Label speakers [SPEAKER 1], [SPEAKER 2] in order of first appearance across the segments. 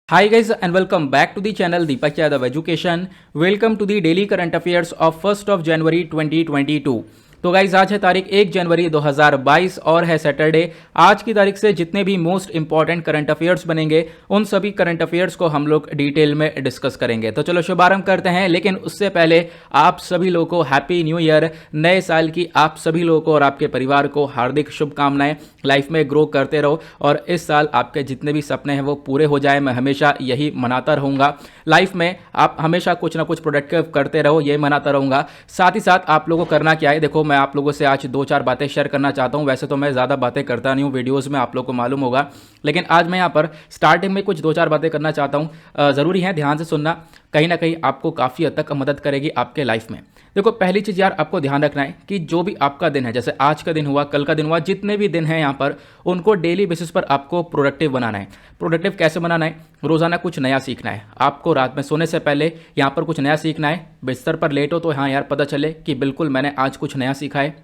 [SPEAKER 1] Hi guys and welcome back to the channel Deepak Yadav Education. Welcome to the daily current affairs of 1st of January 2022. तो guys आज है तारीख 1 जनवरी 2022 और है Saturday. आज की तारीख से जितने भी मोस्ट इंपॉर्टेंट करंट अफेयर्स बनेंगे उन सभी करंट अफेयर्स को हम लोग डिटेल में डिस्कस करेंगे। तो चलो शुभारंभ करते हैं, लेकिन उससे पहले आप सभी लोगों को हैप्पी न्यू ईयर, नए साल की आप सभी लोगों को और आपके परिवार को हार्दिक शुभकामनाएं। लाइफ में ग्रो करते रहो और इस साल आपके जितने भी सपने हैं वो पूरे हो जाए। मैं हमेशा यही मनाता रहूँगा। लाइफ में आप हमेशा कुछ ना कुछ प्रोडक्टिव करते रहो, ये मनाता रहूँगा। साथ ही साथ आप लोगों को करना क्या है, देखो मैं आप लोगों से आज दो चार बातें शेयर करना चाहता हूं। वैसे तो मैं ज़्यादा बातें करता नहीं हूं वीडियोस में, आप लोगों को मालूम होगा, लेकिन आज मैं यहां पर स्टार्टिंग में कुछ दो चार बातें करना चाहता हूं। ज़रूरी है, ध्यान से सुनना, कहीं ना कहीं आपको काफ़ी हद तक मदद करेगी आपके लाइफ में। देखो पहली चीज़ यार आपको ध्यान रखना है कि जो भी आपका दिन है, जैसे आज का दिन हुआ, कल का दिन हुआ, जितने भी दिन हैं यहाँ पर उनको डेली बेसिस पर आपको प्रोडक्टिव बनाना है। प्रोडक्टिव कैसे बनाना है? रोज़ाना कुछ नया सीखना है। आपको रात में सोने से पहले यहाँ पर कुछ नया सीखना है। बिस्तर पर लेटो तो हाँ यार पता चले कि बिल्कुल मैंने आज कुछ नया सीखा है,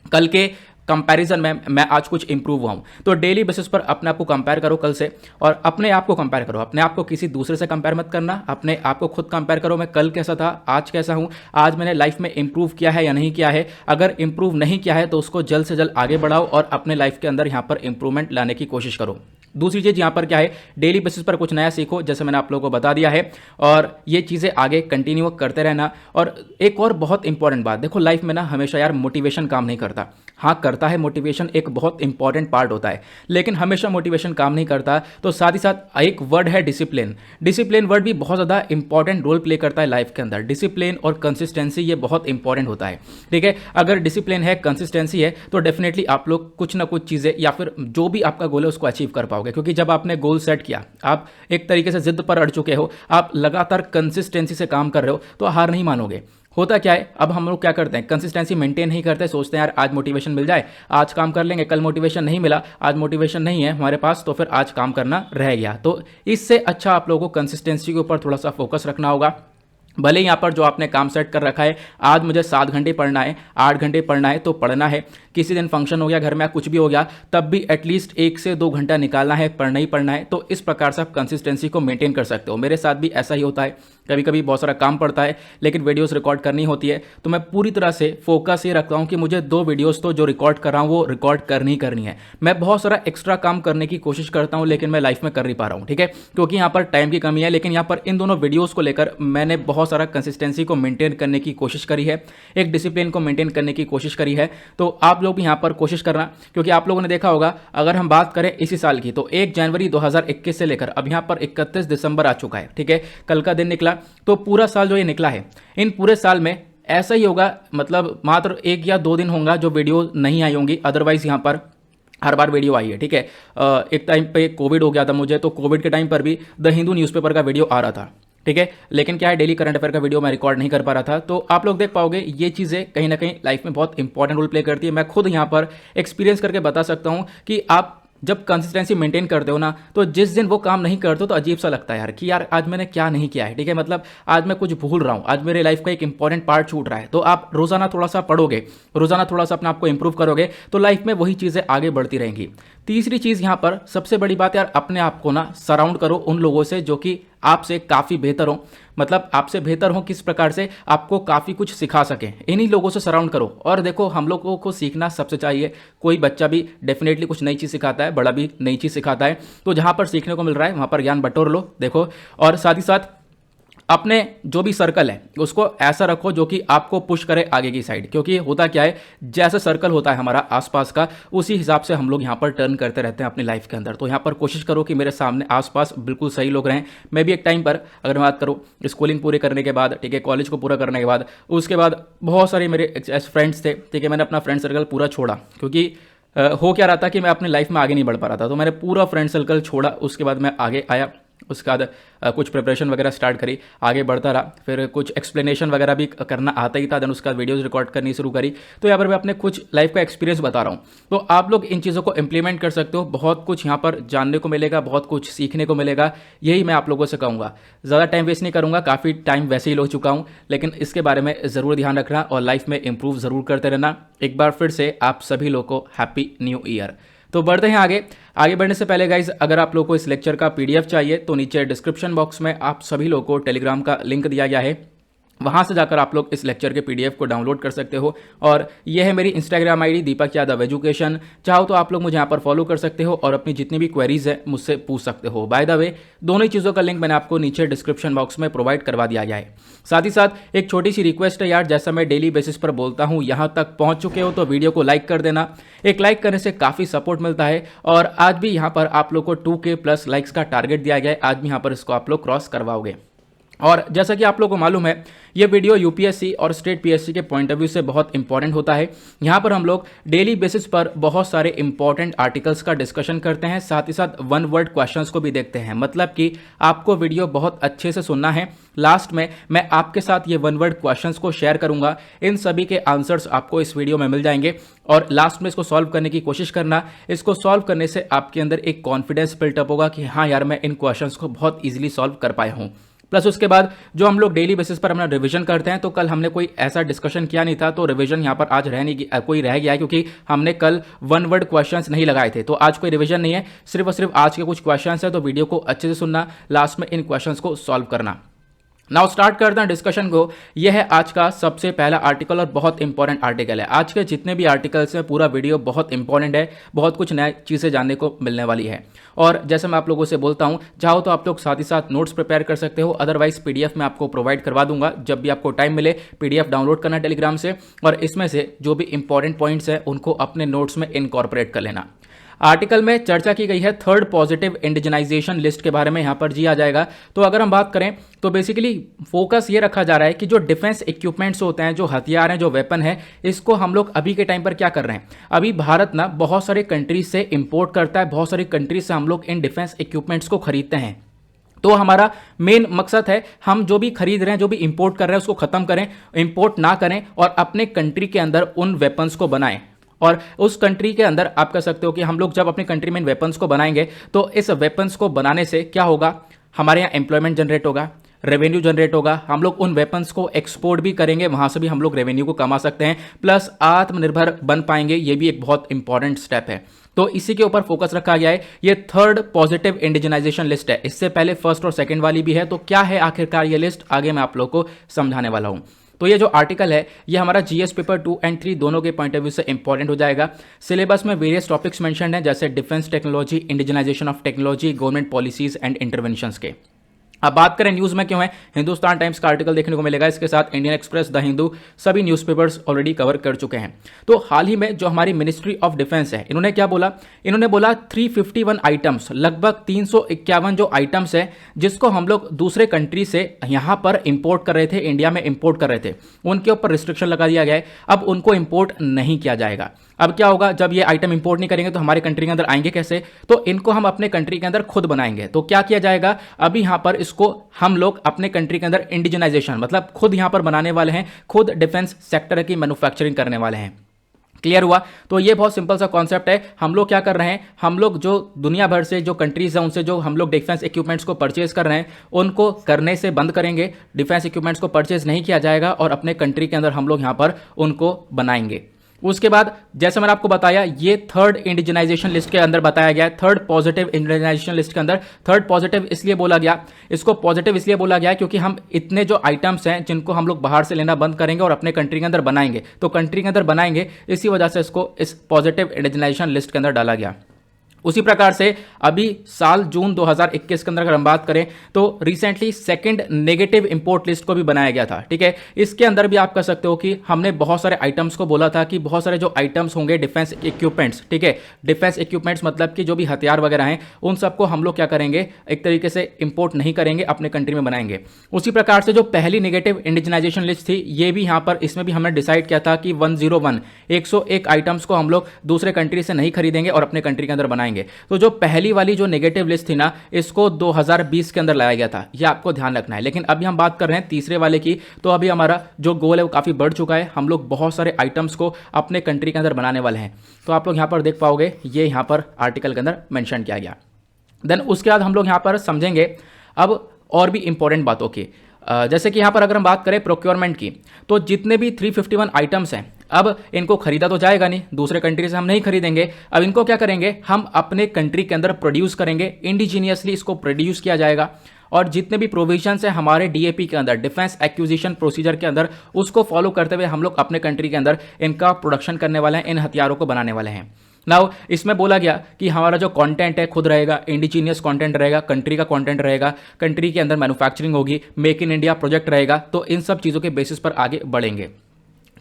[SPEAKER 1] कल के कंपैरिजन में मैं आज कुछ इंप्रूव हुआ हूँ। तो डेली बेसिस पर अपने आप को कंपेयर करो कल से, और अपने आप को कंपेयर करो। अपने आप को किसी दूसरे से कंपेयर मत करना, अपने आप को खुद कंपेयर करो। मैं कल कैसा था, आज कैसा हूँ, आज मैंने लाइफ में इंप्रूव किया है या नहीं किया है। अगर इंप्रूव नहीं किया है तो उसको जल्द से जल्द आगे बढ़ाओ और अपने लाइफ के अंदर यहाँ पर इंप्रूवमेंट लाने की कोशिश करो। दूसरी चीज़ यहाँ पर क्या है, डेली बेसिस पर कुछ नया सीखो, जैसे मैंने आप लोगों को बता दिया है, और ये चीज़ें आगे कंटिन्यू करते रहना। और एक और बहुत इंपॉर्टेंट बात, देखो लाइफ में ना हमेशा यार मोटिवेशन काम नहीं करता। हाँ करता है, मोटिवेशन एक बहुत इंपॉर्टेंट पार्ट होता है, लेकिन हमेशा मोटिवेशन काम नहीं करता। तो साथ ही साथ एक वर्ड है डिसिप्लिन। डिसिप्लिन वर्ड भी बहुत ज़्यादा इंपॉर्टेंट रोल प्ले करता है लाइफ के अंदर। डिसिप्लिन और कंसिस्टेंसी ये बहुत इंपॉर्टेंट होता है, ठीक है। अगर डिसिप्लिन है, कंसिस्टेंसी है, तो डेफिनेटली आप लोग कुछ ना कुछ चीज़ें या फिर जो भी आपका गोल है उसको अचीव कर पाओगे। क्योंकि जब आपने गोल सेट किया, आप एक तरीके से जिद पर अड़ चुके हो, आप लगातार कंसिस्टेंसी से काम कर रहे हो, तो हार नहीं मानोगे। होता क्या है, अब हम लोग क्या करते हैं, कंसिस्टेंसी मेंटेन नहीं करते, सोचते हैं यार आज मोटिवेशन मिल जाए, आज काम कर लेंगे, कल मोटिवेशन नहीं मिला, आज मोटिवेशन नहीं है हमारे पास, तो फिर आज काम करना रह गया। तो इससे अच्छा आप लोगों को कंसिस्टेंसी के ऊपर थोड़ा सा फोकस रखना होगा। भले यहाँ पर जो आपने काम सेट कर रखा है, आज मुझे 7 घंटे पढ़ना है, 8 घंटे पढ़ना है, तो पढ़ना है। किसी दिन फंक्शन हो गया घर में, कुछ भी हो गया, तब भी एटलीस्ट 1 से 2 घंटा निकालना है, पढ़ना ही पढ़ना है। तो इस प्रकार से आप कंसिस्टेंसी को मेंटेन कर सकते हो। मेरे साथ भी ऐसा ही होता है, कभी कभी बहुत सारा काम पड़ता है लेकिन वीडियोस रिकॉर्ड करनी होती है, तो मैं पूरी तरह से फोकस ये रखता हूँ कि मुझे 2 वीडियोस तो जो रिकॉर्ड कर रहा हूँ वो रिकॉर्ड करनी करनी है। मैं बहुत सारा एक्स्ट्रा काम करने की कोशिश करता हूँ, लेकिन मैं लाइफ में कर नहीं पा रहा हूँ, ठीक है, क्योंकि यहाँ पर टाइम की कमी है। लेकिन यहाँ पर इन दोनों वीडियोज़ को लेकर मैंने बहुत सारा कंसिस्टेंसी को मेंटेन करने की कोशिश करी है, एक डिसिप्लिन को मेंटेन करने की कोशिश करी है। तो आप लोग भी यहाँ पर कोशिश करना, क्योंकि आप लोगों ने देखा होगा, अगर हम बात करें इसी साल की, तो 1 जनवरी 2021 से लेकर अब यहाँ पर 31 दिसंबर आ चुका है, ठीक है, कल का दिन निकला। तो पूरा साल जो ये निकला है, इन पूरे साल में ऐसा ही होगा, मतलब मात्र 1 या 2 दिन होगा जो वीडियो नहीं आई होंगी, अदरवाइज यहाँ पर हर बार वीडियो आई है, ठीक है। एक टाइम पे कोविड हो गया था मुझे, तो कोविड के टाइम पर भी द हिंदू न्यूज़पेपर का वीडियो आ रहा था, ठीक है, लेकिन क्या है, डेली करंट अफेयर का वीडियो मैं रिकॉर्ड नहीं कर पा रहा था। तो आप लोग देख पाओगे, ये चीज़ें कहीं ना कहीं लाइफ में बहुत इंपॉर्टेंट रोल प्ले करती है। मैं खुद यहाँ पर एक्सपीरियंस करके बता सकता हूँ कि आप जब कंसिस्टेंसी मेंटेन करते हो ना, तो जिस दिन वो काम नहीं करते हो तो अजीब सा लगता है यार कि यार आज मैंने क्या नहीं किया है, ठीक है, मतलब आज मैं कुछ भूल रहा हूँ, आज मेरे लाइफ का एक इंपॉर्टेंट पार्ट छूट रहा है। तो आप रोजाना थोड़ा सा पढ़ोगे, रोजाना थोड़ा सा अपने आप को इंप्रूव करोगे, तो लाइफ में वही चीज़ें आगे बढ़ती रहेंगी। तीसरी चीज़ यहाँ पर सबसे बड़ी बात यार, अपने आप को ना सराउंड करो उन लोगों से जो कि आपसे काफ़ी बेहतर हो, मतलब आपसे बेहतर हो किस प्रकार से, आपको काफ़ी कुछ सिखा सकें, इन्हीं लोगों से सराउंड करो। और देखो हम लोगों को सीखना सबसे चाहिए, कोई बच्चा भी डेफिनेटली कुछ नई चीज़ सिखाता है, बड़ा भी नई चीज़ सिखाता है, तो जहाँ पर सीखने को मिल रहा है वहाँ पर ज्ञान बटोर लो, देखो। और साथ ही साथ अपने जो भी सर्कल है उसको ऐसा रखो जो कि आपको पुश करे आगे की साइड, क्योंकि होता क्या है, जैसा सर्कल होता है हमारा आसपास का, उसी हिसाब से हम लोग यहाँ पर टर्न करते रहते हैं अपनी लाइफ के अंदर। तो यहाँ पर कोशिश करो कि मेरे सामने आसपास बिल्कुल सही लोग रहें। मैं भी एक टाइम पर, अगर मैं बात करूँ स्कूलिंग पूरे करने के बाद, ठीक है, कॉलेज को पूरा करने के बाद, उसके बाद बहुत सारे मेरे फ्रेंड्स थे, ठीक है, मैंने अपना फ्रेंड सर्कल पूरा छोड़ा, क्योंकि हो क्या रहा था कि मैं अपनी लाइफ में आगे नहीं बढ़ पा रहा था। तो मैंने पूरा फ्रेंड सर्कल छोड़ा, उसके बाद मैं आगे आया, उसके बाद कुछ प्रिपरेशन वगैरह स्टार्ट करी, आगे बढ़ता रहा, फिर कुछ एक्सप्लेनेशन वगैरह भी करना आता ही था, देन उसके बाद वीडियोज़ रिकॉर्ड करनी शुरू करी। तो यहाँ पर मैं अपने कुछ लाइफ का एक्सपीरियंस बता रहा हूँ, तो आप लोग इन चीज़ों को इंप्लीमेंट कर सकते हो। बहुत कुछ यहाँ पर जानने को मिलेगा, बहुत कुछ सीखने को मिलेगा, यही मैं आप लोगों से कहूँगा। ज़्यादा टाइम वेस्ट नहीं करूँगा, काफ़ी टाइम वैसे ही ले चुका हूँ, लेकिन इसके बारे में ज़रूर ध्यान रखना और लाइफ में इंप्रूव ज़रूर करते रहना। एक बार फिर से आप सभी लोगों को हैप्पी न्यू ईयर। तो बढ़ते हैं आगे। आगे बढ़ने से पहले गाइज, अगर आप लोग को इस लेक्चर का पीडीएफ चाहिए तो नीचे डिस्क्रिप्शन बॉक्स में आप सभी लोगों को टेलीग्राम का लिंक दिया गया है, वहाँ से जाकर आप लोग इस लेक्चर के पीडीएफ को डाउनलोड कर सकते हो। और ये है मेरी Instagram ID Deepak Yadav education. चाहो तो आप लोग मुझे यहाँ पर फॉलो कर सकते हो और अपनी जितनी भी क्वेरीज है मुझसे पूछ सकते हो। बाय द वे, दोनों ही चीज़ों का लिंक मैंने आपको नीचे डिस्क्रिप्शन बॉक्स में प्रोवाइड करवा दिया गया है। साथ ही साथ एक छोटी सी रिक्वेस्ट है यार, जैसा मैं डेली बेसिस पर बोलता हूँ, यहाँ तक पहुँच चुके हो तो वीडियो को लाइक कर देना। एक लाइक करने से काफ़ी सपोर्ट मिलता है और आज भी यहाँ पर आप लोग को 2K प्लस लाइक्स का टारगेट दिया गया है। आज भी यहाँ पर इसको आप लोग क्रॉस करवाओगे। और जैसा कि आप लोगों को मालूम है, ये वीडियो यूपीएससी और स्टेट पीएससी के पॉइंट ऑफ व्यू से बहुत इंपॉर्टेंट होता है। यहाँ पर हम लोग डेली बेसिस पर बहुत सारे इंपॉर्टेंट आर्टिकल्स का डिस्कशन करते हैं, साथ ही साथ वन वर्ड क्वेश्चंस को भी देखते हैं। मतलब कि आपको वीडियो बहुत अच्छे से सुनना है। लास्ट में मैं आपके साथ ये वन वर्ड क्वेश्चंस को शेयर करूंगा, इन सभी के आंसर्स आपको इस वीडियो में मिल जाएंगे और लास्ट में इसको सॉल्व करने की कोशिश करना। इसको सॉल्व करने से आपके अंदर एक कॉन्फिडेंस बिल्टअप होगा कि हाँ यार, मैं इन क्वेश्चंस को बहुत ईजिली सॉल्व कर पाया हूँ। प्लस उसके बाद जो हम लोग डेली बेसिस पर अपना रिवीजन करते हैं, तो कल हमने कोई ऐसा डिस्कशन किया नहीं था, तो रिवीजन यहाँ पर आज कोई रह गया है, क्योंकि हमने कल वन वर्ड क्वेश्चंस नहीं लगाए थे। तो आज कोई रिवीजन नहीं है, सिर्फ और सिर्फ आज के कुछ क्वेश्चंस है। तो वीडियो को अच्छे से सुनना, लास्ट में इन क्वेश्चंस को सॉल्व करना। नाउ स्टार्ट करते हैं डिस्कशन को। यह है आज का सबसे पहला आर्टिकल और बहुत इंपॉर्टेंट आर्टिकल है। आज के जितने भी आर्टिकल्स हैं, पूरा वीडियो बहुत इंपॉर्टेंट है, बहुत कुछ नई चीज़ें जानने को मिलने वाली है। और जैसे मैं आप लोगों से बोलता हूं, चाहो तो आप लोग साथ ही साथ नोट्स प्रिपेयर कर सकते हो, अदरवाइज पीडीएफ में आपको प्रोवाइड करवा दूंगा। जब भी आपको टाइम मिले पीडीएफ डाउनलोड करना टेलीग्राम से, और इसमें से जो भी इंपॉर्टेंट पॉइंट्स हैं उनको अपने नोट्स में इनकॉर्पोरेट कर लेना। आर्टिकल में चर्चा की गई है थर्ड पॉजिटिव इंडिजनाइजेशन लिस्ट के बारे में, यहां पर जी आ जाएगा। तो अगर हम बात करें तो बेसिकली फोकस ये रखा जा रहा है कि जो डिफेंस इक्विपमेंट्स होते हैं, जो हथियार हैं, जो वेपन है, इसको हम लोग अभी के टाइम पर क्या कर रहे हैं। अभी भारत ना बहुत सारे कंट्रीज से इंपोर्ट करता है, बहुत सारी कंट्रीज से हम लोग इन डिफेंस इक्विपमेंट्स को खरीदते हैं। तो हमारा मेन मकसद है, हम जो भी खरीद रहे हैं, जो भी इंपोर्ट कर रहे हैं, उसको खत्म करें, इंपोर्ट ना करें और अपने कंट्री के अंदर उन वेपन्स को बनाएं। और उस कंट्री के अंदर आप कह सकते हो कि हम लोग जब अपनी कंट्री में इन वेपन्स को बनाएंगे, तो इस वेपन्स को बनाने से क्या होगा, हमारे यहाँ एम्प्लॉयमेंट जनरेट होगा, रेवेन्यू जनरेट होगा। हम लोग उन वेपन्स को एक्सपोर्ट भी करेंगे, वहां से भी हम लोग रेवेन्यू को कमा सकते हैं, प्लस आत्मनिर्भर बन पाएंगे। ये भी एक बहुत इंपॉर्टेंट स्टेप है। तो इसी के ऊपर फोकस रखा गया है। ये थर्ड पॉजिटिव इंडिजनाइजेशन लिस्ट है, इससे पहले फर्स्ट और सेकंड वाली भी है। तो क्या है आखिरकार ये लिस्ट, आगे मैं आप लोग को समझाने वाला हूं। तो ये जो आर्टिकल है, ये हमारा जीएस पेपर 2 और 3 दोनों के पॉइंट ऑफ व्यू से इंपॉर्टेंट हो जाएगा। सिलेबस में वेरियस टॉपिक्स मेंशन हैं, जैसे defence technology, indigenisation of technology, government policies and interventions के। अब बात करें न्यूज़ में क्यों है, हिंदुस्तान टाइम्स का आर्टिकल देखने को मिलेगा, इसके साथ इंडियन एक्सप्रेस, द हिंदू, सभी न्यूज़पेपर्स ऑलरेडी कवर कर चुके हैं। तो हाल ही में जो हमारी मिनिस्ट्री ऑफ डिफेंस है, इन्होंने क्या बोला, इन्होंने बोला 351 आइटम्स, लगभग 351 जो आइटम्स है, जिसको हम लोग दूसरे कंट्री से यहाँ पर इंपोर्ट कर रहे थे, इंडिया में इंपोर्ट कर रहे थे, उनके ऊपर रिस्ट्रिक्शन लगा दिया गया है। अब उनको इंपोर्ट नहीं किया जाएगा। अब क्या होगा, जब ये आइटम इंपोर्ट नहीं करेंगे तो हमारे कंट्री के अंदर आएंगे कैसे, तो इनको हम अपने कंट्री के अंदर खुद बनाएंगे। तो क्या किया जाएगा, अभी यहां पर इसको हम लोग अपने कंट्री के अंदर इंडिजनाइजेशन, मतलब खुद यहां पर बनाने वाले हैं, खुद डिफेंस सेक्टर की मैन्युफैक्चरिंग करने वाले हैं। क्लियर हुआ। तो ये बहुत सिंपल सा कॉन्सेप्ट है। हम लोग क्या कर रहे हैं, हम लोग जो दुनिया भर से जो कंट्रीज हैं उनसे जो हम लोग डिफेंस इक्विपमेंट्स को परचेज कर रहे हैं, उनको करने से बंद करेंगे, डिफेंस इक्विपमेंट्स को परचेज नहीं किया जाएगा और अपने कंट्री के अंदर हम लोग यहां पर उनको बनाएंगे। उसके बाद जैसे मैंने आपको बताया, ये थर्ड इंडिजनाइजेशन लिस्ट के अंदर बताया गया है, थर्ड पॉजिटिव इंडिजनाइजेशन लिस्ट के अंदर। थर्ड पॉजिटिव इसलिए बोला गया, इसको पॉजिटिव इसलिए बोला गया क्योंकि हम इतने जो आइटम्स हैं जिनको हम लोग बाहर से लेना बंद करेंगे और अपने कंट्री के अंदर बनाएंगे, तो कंट्री के अंदर बनाएंगे, इसी वजह से इसको इस पॉजिटिव इंडिजनाइजेशन लिस्ट के अंदर डाला गया। उसी प्रकार से अभी साल जून 2021 के अंदर अगर हम बात करें तो recently second negative import list को भी बनाया गया था। ठीक है, इसके अंदर भी आप कह सकते हो कि हमने बहुत सारे आइटम्स को बोला था कि बहुत सारे जो आइटम्स होंगे डिफेंस इक्विपमेंट्स, ठीक है, डिफेंस इक्विपमेंट्स मतलब कि जो भी हथियार वगैरह हैं, उन सबको हम लोग क्या करेंगे, एक तरीके से इंपोर्ट नहीं करेंगे, अपने कंट्री में बनाएंगे। उसी प्रकार से जो पहली नेगेटिव इंडिजनाइजेशन लिस्ट थी, ये भी यहाँ पर इसमें भी हमने डिसाइड किया था कि 101 आइटम्स को हम लोग दूसरे कंट्री से नहीं खरीदेंगे और अपने कंट्री के अंदर बनाएंगे। तो जो पहली वाली जो नेगेटिव लिस्ट थी ना, इसको 2020 के अंदर लाया गया था, यह आपको ध्यान रखना है। लेकिन अभी हम बात कर रहे हैं तीसरे वाले की, तो अभी हमारा जो गोल है वो काफी बढ़ चुका है, हम लोग बहुत सारे आइटम्स को अपने कंट्री के अंदर बनाने वाले हैं। तो आप लोग यहां पर देख पाओगे, ये यहां पर आर्टिकल के अंदर मेंशन किया गया। देन उसके बाद हम लोग यहां पर समझेंगे अब और भी इंपॉर्टेंट बातों की, जैसे कि यहां पर अगर हम बात करें प्रोक्योरमेंट की, तो जितने भी 351 आइटम्स हैं, अब इनको खरीदा तो जाएगा नहीं, दूसरे कंट्री से हम नहीं खरीदेंगे। अब इनको क्या करेंगे, हम अपने कंट्री के अंदर प्रोड्यूस करेंगे, इंडिजीनियसली इसको प्रोड्यूस किया जाएगा और जितने भी प्रोविजंस है हमारे डीएपी के अंदर, डिफेंस एक्विजिशन प्रोसीजर के अंदर, उसको फॉलो करते हुए हम लोग अपने कंट्री के अंदर इनका प्रोडक्शन करने वाले हैं, इन हथियारों को बनाने वाले हैं। नाउ इसमें बोला गया कि हमारा जो कंटेंट है खुद रहेगा, इंडिजीनियस कंटेंट रहेगा, कंट्री का कंटेंट रहेगा, कंट्री के अंदर मैन्युफैक्चरिंग होगी, मेक इन इंडिया प्रोजेक्ट रहेगा। तो इन सब चीज़ों के बेसिस पर आगे बढ़ेंगे।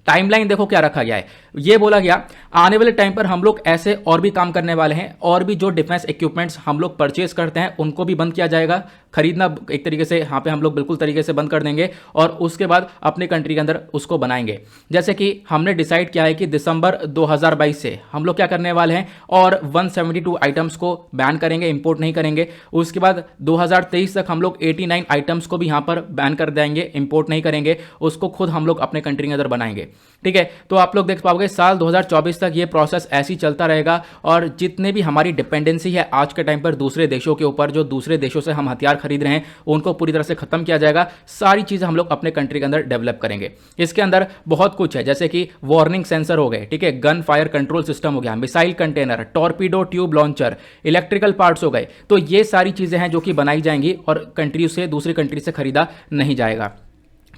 [SPEAKER 1] टाइमलाइन देखो क्या रखा गया है, ये बोला गया आने वाले टाइम पर हम लोग ऐसे और भी काम करने वाले हैं, और भी जो डिफेंस इक्विपमेंट्स हम लोग परचेज करते हैं उनको भी बंद किया जाएगा, खरीदना एक तरीके से यहाँ पे हम लोग बिल्कुल तरीके से बंद कर देंगे और उसके बाद अपने कंट्री के अंदर उसको बनाएंगे। जैसे कि हमने डिसाइड किया है कि दिसंबर 2022 से हम लोग क्या करने वाले हैं, और 172 आइटम्स को बैन करेंगे, इंपोर्ट नहीं करेंगे। उसके बाद 2023 तक हम लोग 89 आइटम्स को भी यहाँ पर बैन कर देंगे, इंपोर्ट नहीं करेंगे, उसको खुद हम लोग अपने कंट्री के अंदर बनाएंगे। ठीक है, तो आप लोग देख पाओगे साल 2024 तक ये प्रोसेस ऐसी चलता रहेगा और जितने भी हमारी डिपेंडेंसी है आज के टाइम पर दूसरे देशों के ऊपर, जो दूसरे देशों से हम हथियार खरीद रहे हैं, उनको पूरी तरह से खत्म किया जाएगा। सारी चीजें हम लोग अपने कंट्री के अंदर डेवलप करेंगे। इसके अंदर बहुत कुछ है, जैसे कि वार्निंग सेंसर हो गए, ठीक है, गन फायर कंट्रोल सिस्टम हो गया, missile container, torpedo tube launcher, electrical parts हो गए। तो ये सारी चीजें हैं जो कि बनाई जाएंगी और कंट्री से, दूसरी कंट्री से खरीदा नहीं जाएगा।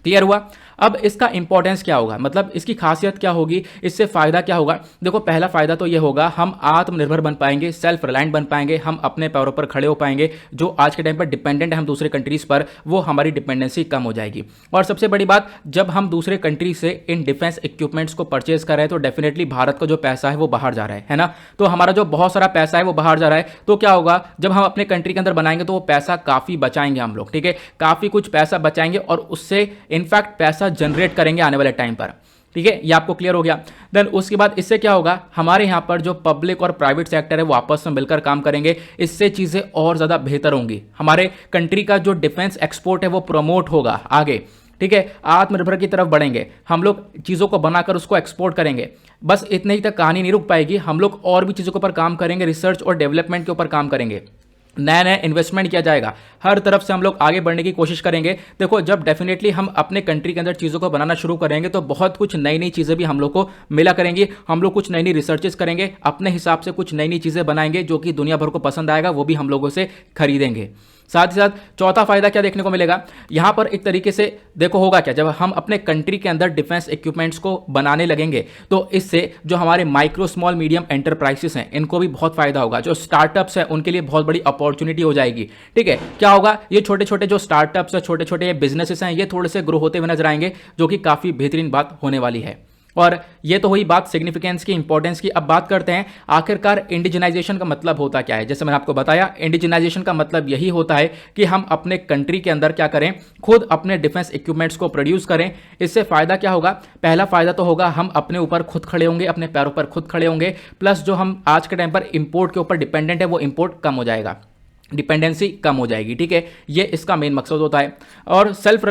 [SPEAKER 1] क्लियर हुआ? अब इसका इंपॉर्टेंस क्या होगा, मतलब इसकी खासियत क्या होगी, इससे फायदा क्या होगा? देखो पहला फायदा तो ये होगा, हम आत्मनिर्भर बन पाएंगे, सेल्फ रिलायंट बन पाएंगे, हम अपने पैरों पर खड़े हो पाएंगे। जो आज के टाइम पर डिपेंडेंट है हम दूसरे कंट्रीज पर, वो हमारी डिपेंडेंसी कम हो जाएगी। और सबसे बड़ी बात, जब हम दूसरे कंट्री से इन डिफेंस इक्विपमेंट्स को परचेज कर रहे हैं तो डेफिनेटली भारत का जो पैसा है वो बाहर जा रहा है ना। तो हमारा जो बहुत सारा पैसा है वो बाहर जा रहा है, तो क्या होगा, जब हम अपने कंट्री के अंदर बनाएंगे तो वो पैसा काफी बचाएंगे हम लोग, ठीक है, काफी कुछ पैसा बचाएंगे और उससे इनफैक्ट पैसा जनरेट करेंगे आने वाले टाइम पर। ठीक है, ये आपको क्लियर हो गया। देन उसके बाद इससे क्या होगा, हमारे यहां पर जो पब्लिक और प्राइवेट सेक्टर है वो आपस में मिलकर काम करेंगे, इससे चीजें और ज्यादा बेहतर होंगी। हमारे कंट्री का जो डिफेंस एक्सपोर्ट है वो प्रमोट होगा आगे, ठीक है, आत्मनिर्भर की तरफ बढ़ेंगे, हम लोग चीजों को बनाकर उसको एक्सपोर्ट करेंगे। बस इतने ही तक कहानी नहीं रुक पाएगी, हम लोग और भी चीजों के ऊपर काम करेंगे, रिसर्च और डेवलपमेंट के ऊपर काम करेंगे, नया नया इन्वेस्टमेंट किया जाएगा, हर तरफ से हम लोग आगे बढ़ने की कोशिश करेंगे। देखो जब डेफिनेटली हम अपने कंट्री के अंदर चीज़ों को बनाना शुरू करेंगे तो बहुत कुछ नई नई चीज़ें भी हम लोग को मिला करेंगी, हम लोग कुछ नई नई रिसर्चेस करेंगे, अपने हिसाब से कुछ नई नई चीज़ें बनाएंगे जो कि दुनिया भर को पसंद आएगा, वो भी हम लोगों से खरीदेंगे। साथ ही साथ चौथा फायदा क्या देखने को मिलेगा, यहां पर एक तरीके से देखो होगा क्या, जब हम अपने कंट्री के अंदर डिफेंस इक्विपमेंट्स को बनाने लगेंगे तो इससे जो हमारे माइक्रो स्मॉल मीडियम एंटरप्राइजेस हैं इनको भी बहुत फायदा होगा, जो स्टार्टअप्स हैं उनके लिए बहुत बड़ी अपॉर्चुनिटी हो जाएगी। ठीक है, क्या होगा, ये छोटे छोटे जो स्टार्टअप्स है, छोटे छोटे बिजनेसेस हैं, ये थोड़े से ग्रो होते हुए नजर आएंगे, जो कि काफी बेहतरीन बात होने वाली है। और ये तो हुई बात सिग्निफिकेंस की, इंपॉर्टेंस की। अब बात करते हैं आखिरकार इंडिजिनाइजेशन का मतलब होता क्या है। जैसे मैंने आपको बताया, इंडिजिनाइजेशन का मतलब यही होता है कि हम अपने कंट्री के अंदर क्या करें, खुद अपने डिफेंस इक्विपमेंट्स को प्रोड्यूस करें। इससे फायदा क्या होगा, पहला फायदा तो होगा हम अपने ऊपर खुद खड़े होंगे, अपने पैरों पर खुद खड़े होंगे, प्लस जो हम आज के टाइम पर इंपोर्ट के ऊपर डिपेंडेंट है वो इंपोर्ट कम हो जाएगा, डिपेंडेंसी कम हो जाएगी। ठीक है, ये इसका मेन मकसद होता है। और सेल्फ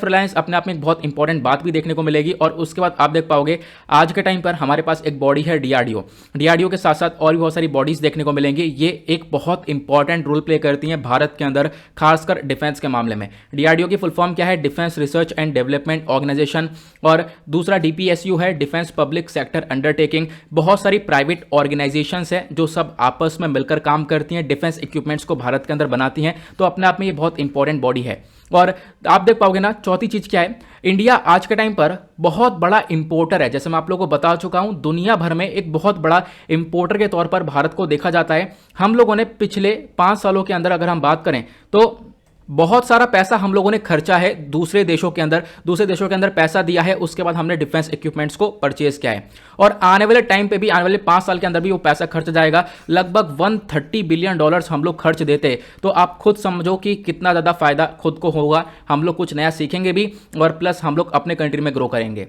[SPEAKER 1] रिलायंस अपने आप में एक बहुत इंपॉर्टेंट बात भी देखने को मिलेगी। और उसके बाद आप देख पाओगे आज के टाइम पर हमारे पास एक बॉडी है डीआरडीओ के साथ साथ और भी बहुत सारी बॉडीज देखने को मिलेंगी। ये एक बहुत इंपॉर्टेंट रोल प्ले करती हैं भारत के अंदर, खासकर डिफेंस के मामले में। डीआरडीओ की फुल फॉर्म क्या है, defence research and development organisation, और दूसरा डीपीएसयू है, डिफेंस पब्लिक सेक्टर अंडरटेकिंग। बहुत सारी प्राइवेट ऑर्गेनाइजेशंस हैं जो सब आपस में मिलकर काम करती हैं, डिफेंस इक्विपमेंट्स को भारत के अंदर बनाती हैं। तो अपने आप में ये बहुत इंपॉर्टेंट बॉडी है। और आप देख पाओगे ना, चौथी चीज क्या है, इंडिया आज के टाइम पर बहुत बड़ा इंपोर्टर है। जैसे मैं आप लोगों को बता चुका हूं, दुनिया भर में एक बहुत बड़ा इंपोर्टर के तौर पर भारत को देखा जाता है। हम लोगों ने पिछले 5 सालों के अंदर अगर हम बात करें तो बहुत सारा पैसा हम लोगों ने खर्चा है दूसरे देशों के अंदर पैसा दिया है, उसके बाद हमने डिफेंस इक्विपमेंट्स को परचेज किया है। और आने वाले टाइम पे भी, आने वाले 5 साल के अंदर भी वो पैसा खर्च जाएगा। लगभग $130 बिलियन हम लोग खर्च देते, तो आप खुद समझो कि कितना ज़्यादा फायदा खुद को होगा। हम लोग कुछ नया सीखेंगे भी और प्लस हम लोग अपने कंट्री में ग्रो करेंगे।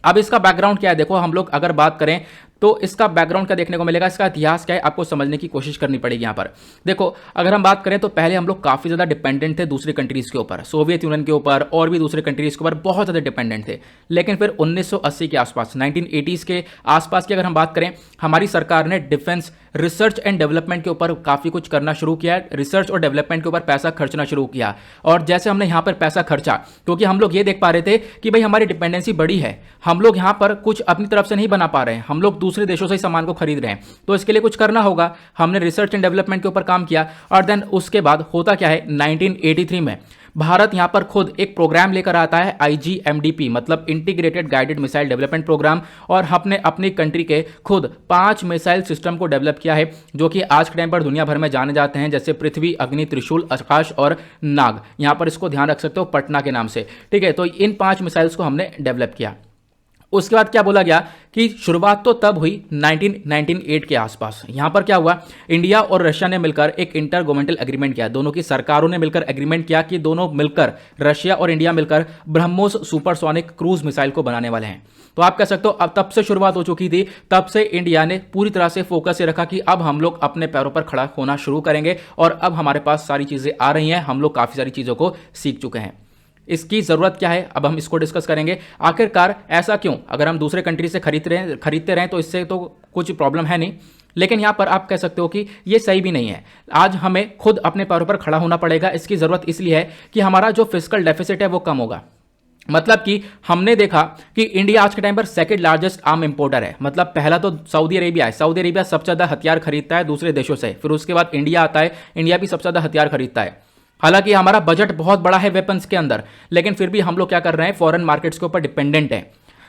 [SPEAKER 1] अब इसका बैकग्राउंड क्या है, देखो हम लोग अगर बात करें तो इसका बैकग्राउंड क्या देखने को मिलेगा, इसका इतिहास क्या है, आपको समझने की कोशिश करनी पड़ेगी यहाँ पर। देखो, अगर हम बात करें तो पहले हम लोग काफ़ी ज़्यादा डिपेंडेंट थे दूसरी कंट्रीज़ के ऊपर, सोवियत यूनियन के ऊपर और भी दूसरे कंट्रीज़ के ऊपर बहुत ज़्यादा डिपेंडेंट थे। लेकिन फिर 1980 के आसपास, 1980s के आसपास की अगर हम बात करें, हमारी सरकार ने डिफेंस रिसर्च एंड डेवलपमेंट के ऊपर काफ़ी कुछ करना शुरू किया, रिसर्च और डेवलपमेंट के ऊपर पैसा खर्चना शुरू किया। और जैसे हमने यहाँ पर पैसा खर्चा, क्योंकि हम लोग ये देख पा रहे थे कि भाई हमारी डिपेंडेंसी बड़ी है, हम लोग यहाँ पर कुछ अपनी तरफ से नहीं बना पा रहे हैं, हम लोग दूसरे देशों से ही सामान को खरीद रहे हैं, तो इसके लिए कुछ करना होगा। हमने रिसर्च एंड डेवलपमेंट के ऊपर काम किया। और देन उसके बाद होता क्या है, 1983 में भारत यहां पर खुद एक प्रोग्राम लेकर आता है, IGMDP, मतलब integrated guided missile development programme. और हमने अपनी कंट्री के खुद 5 मिसाइल सिस्टम को डेवलप किया है, जो कि आज के टाइम पर दुनिया भर में जाने जाते हैं, जैसे पृथ्वी, अग्नि, त्रिशूल, आकाश और नाग। यहां पर इसको ध्यान रख सकते हो पटना के नाम से, ठीक है। तो इन 5 मिसाइल्स को हमने डेवलप किया। उसके बाद क्या बोला गया कि शुरुआत तो तब हुई 1998 के आसपास। यहां पर क्या हुआ, इंडिया और रशिया ने मिलकर एक इंटर गवर्नमेंटल एग्रीमेंट किया, दोनों की सरकारों ने मिलकर एग्रीमेंट किया कि दोनों मिलकर, रशिया और इंडिया मिलकर ब्रह्मोस सुपरसोनिक क्रूज मिसाइल को बनाने वाले हैं। तो आप कह सकते हो अब तब से शुरुआत हो चुकी थी, तब से इंडिया ने पूरी तरह से फोकस ये रखा कि अब हम लोग अपने पैरों पर खड़ा होना शुरू करेंगे और अब हमारे पास सारी चीजें आ रही हैं, हम लोग काफी सारी चीजों को सीख चुके हैं। इसकी ज़रूरत क्या है, अब हम इसको डिस्कस करेंगे। आखिरकार ऐसा क्यों, अगर हम दूसरे कंट्री से खरीदते रहें तो इससे तो कुछ प्रॉब्लम है नहीं, लेकिन यहाँ पर आप कह सकते हो कि ये सही भी नहीं है। आज हमें खुद अपने पैरों पर खड़ा होना पड़ेगा। इसकी ज़रूरत इसलिए है कि हमारा जो फिस्कल डेफिसिट है वो कम होगा। मतलब कि हमने देखा कि इंडिया आज के टाइम पर सेकंड लार्जेस्ट आर्म इंपोर्टर है। मतलब पहला तो सऊदी अरेबिया है, सऊदी अरेबिया सबसे ज़्यादा हथियार खरीदता है दूसरे देशों से, फिर उसके बाद इंडिया आता है, इंडिया भी सबसे ज़्यादा हथियार खरीदता है। हालांकि हमारा बजट बहुत बड़ा है वेपन्स के अंदर, लेकिन फिर भी हम लोग क्या कर रहे हैं, फॉरेन मार्केट्स के ऊपर डिपेंडेंट है।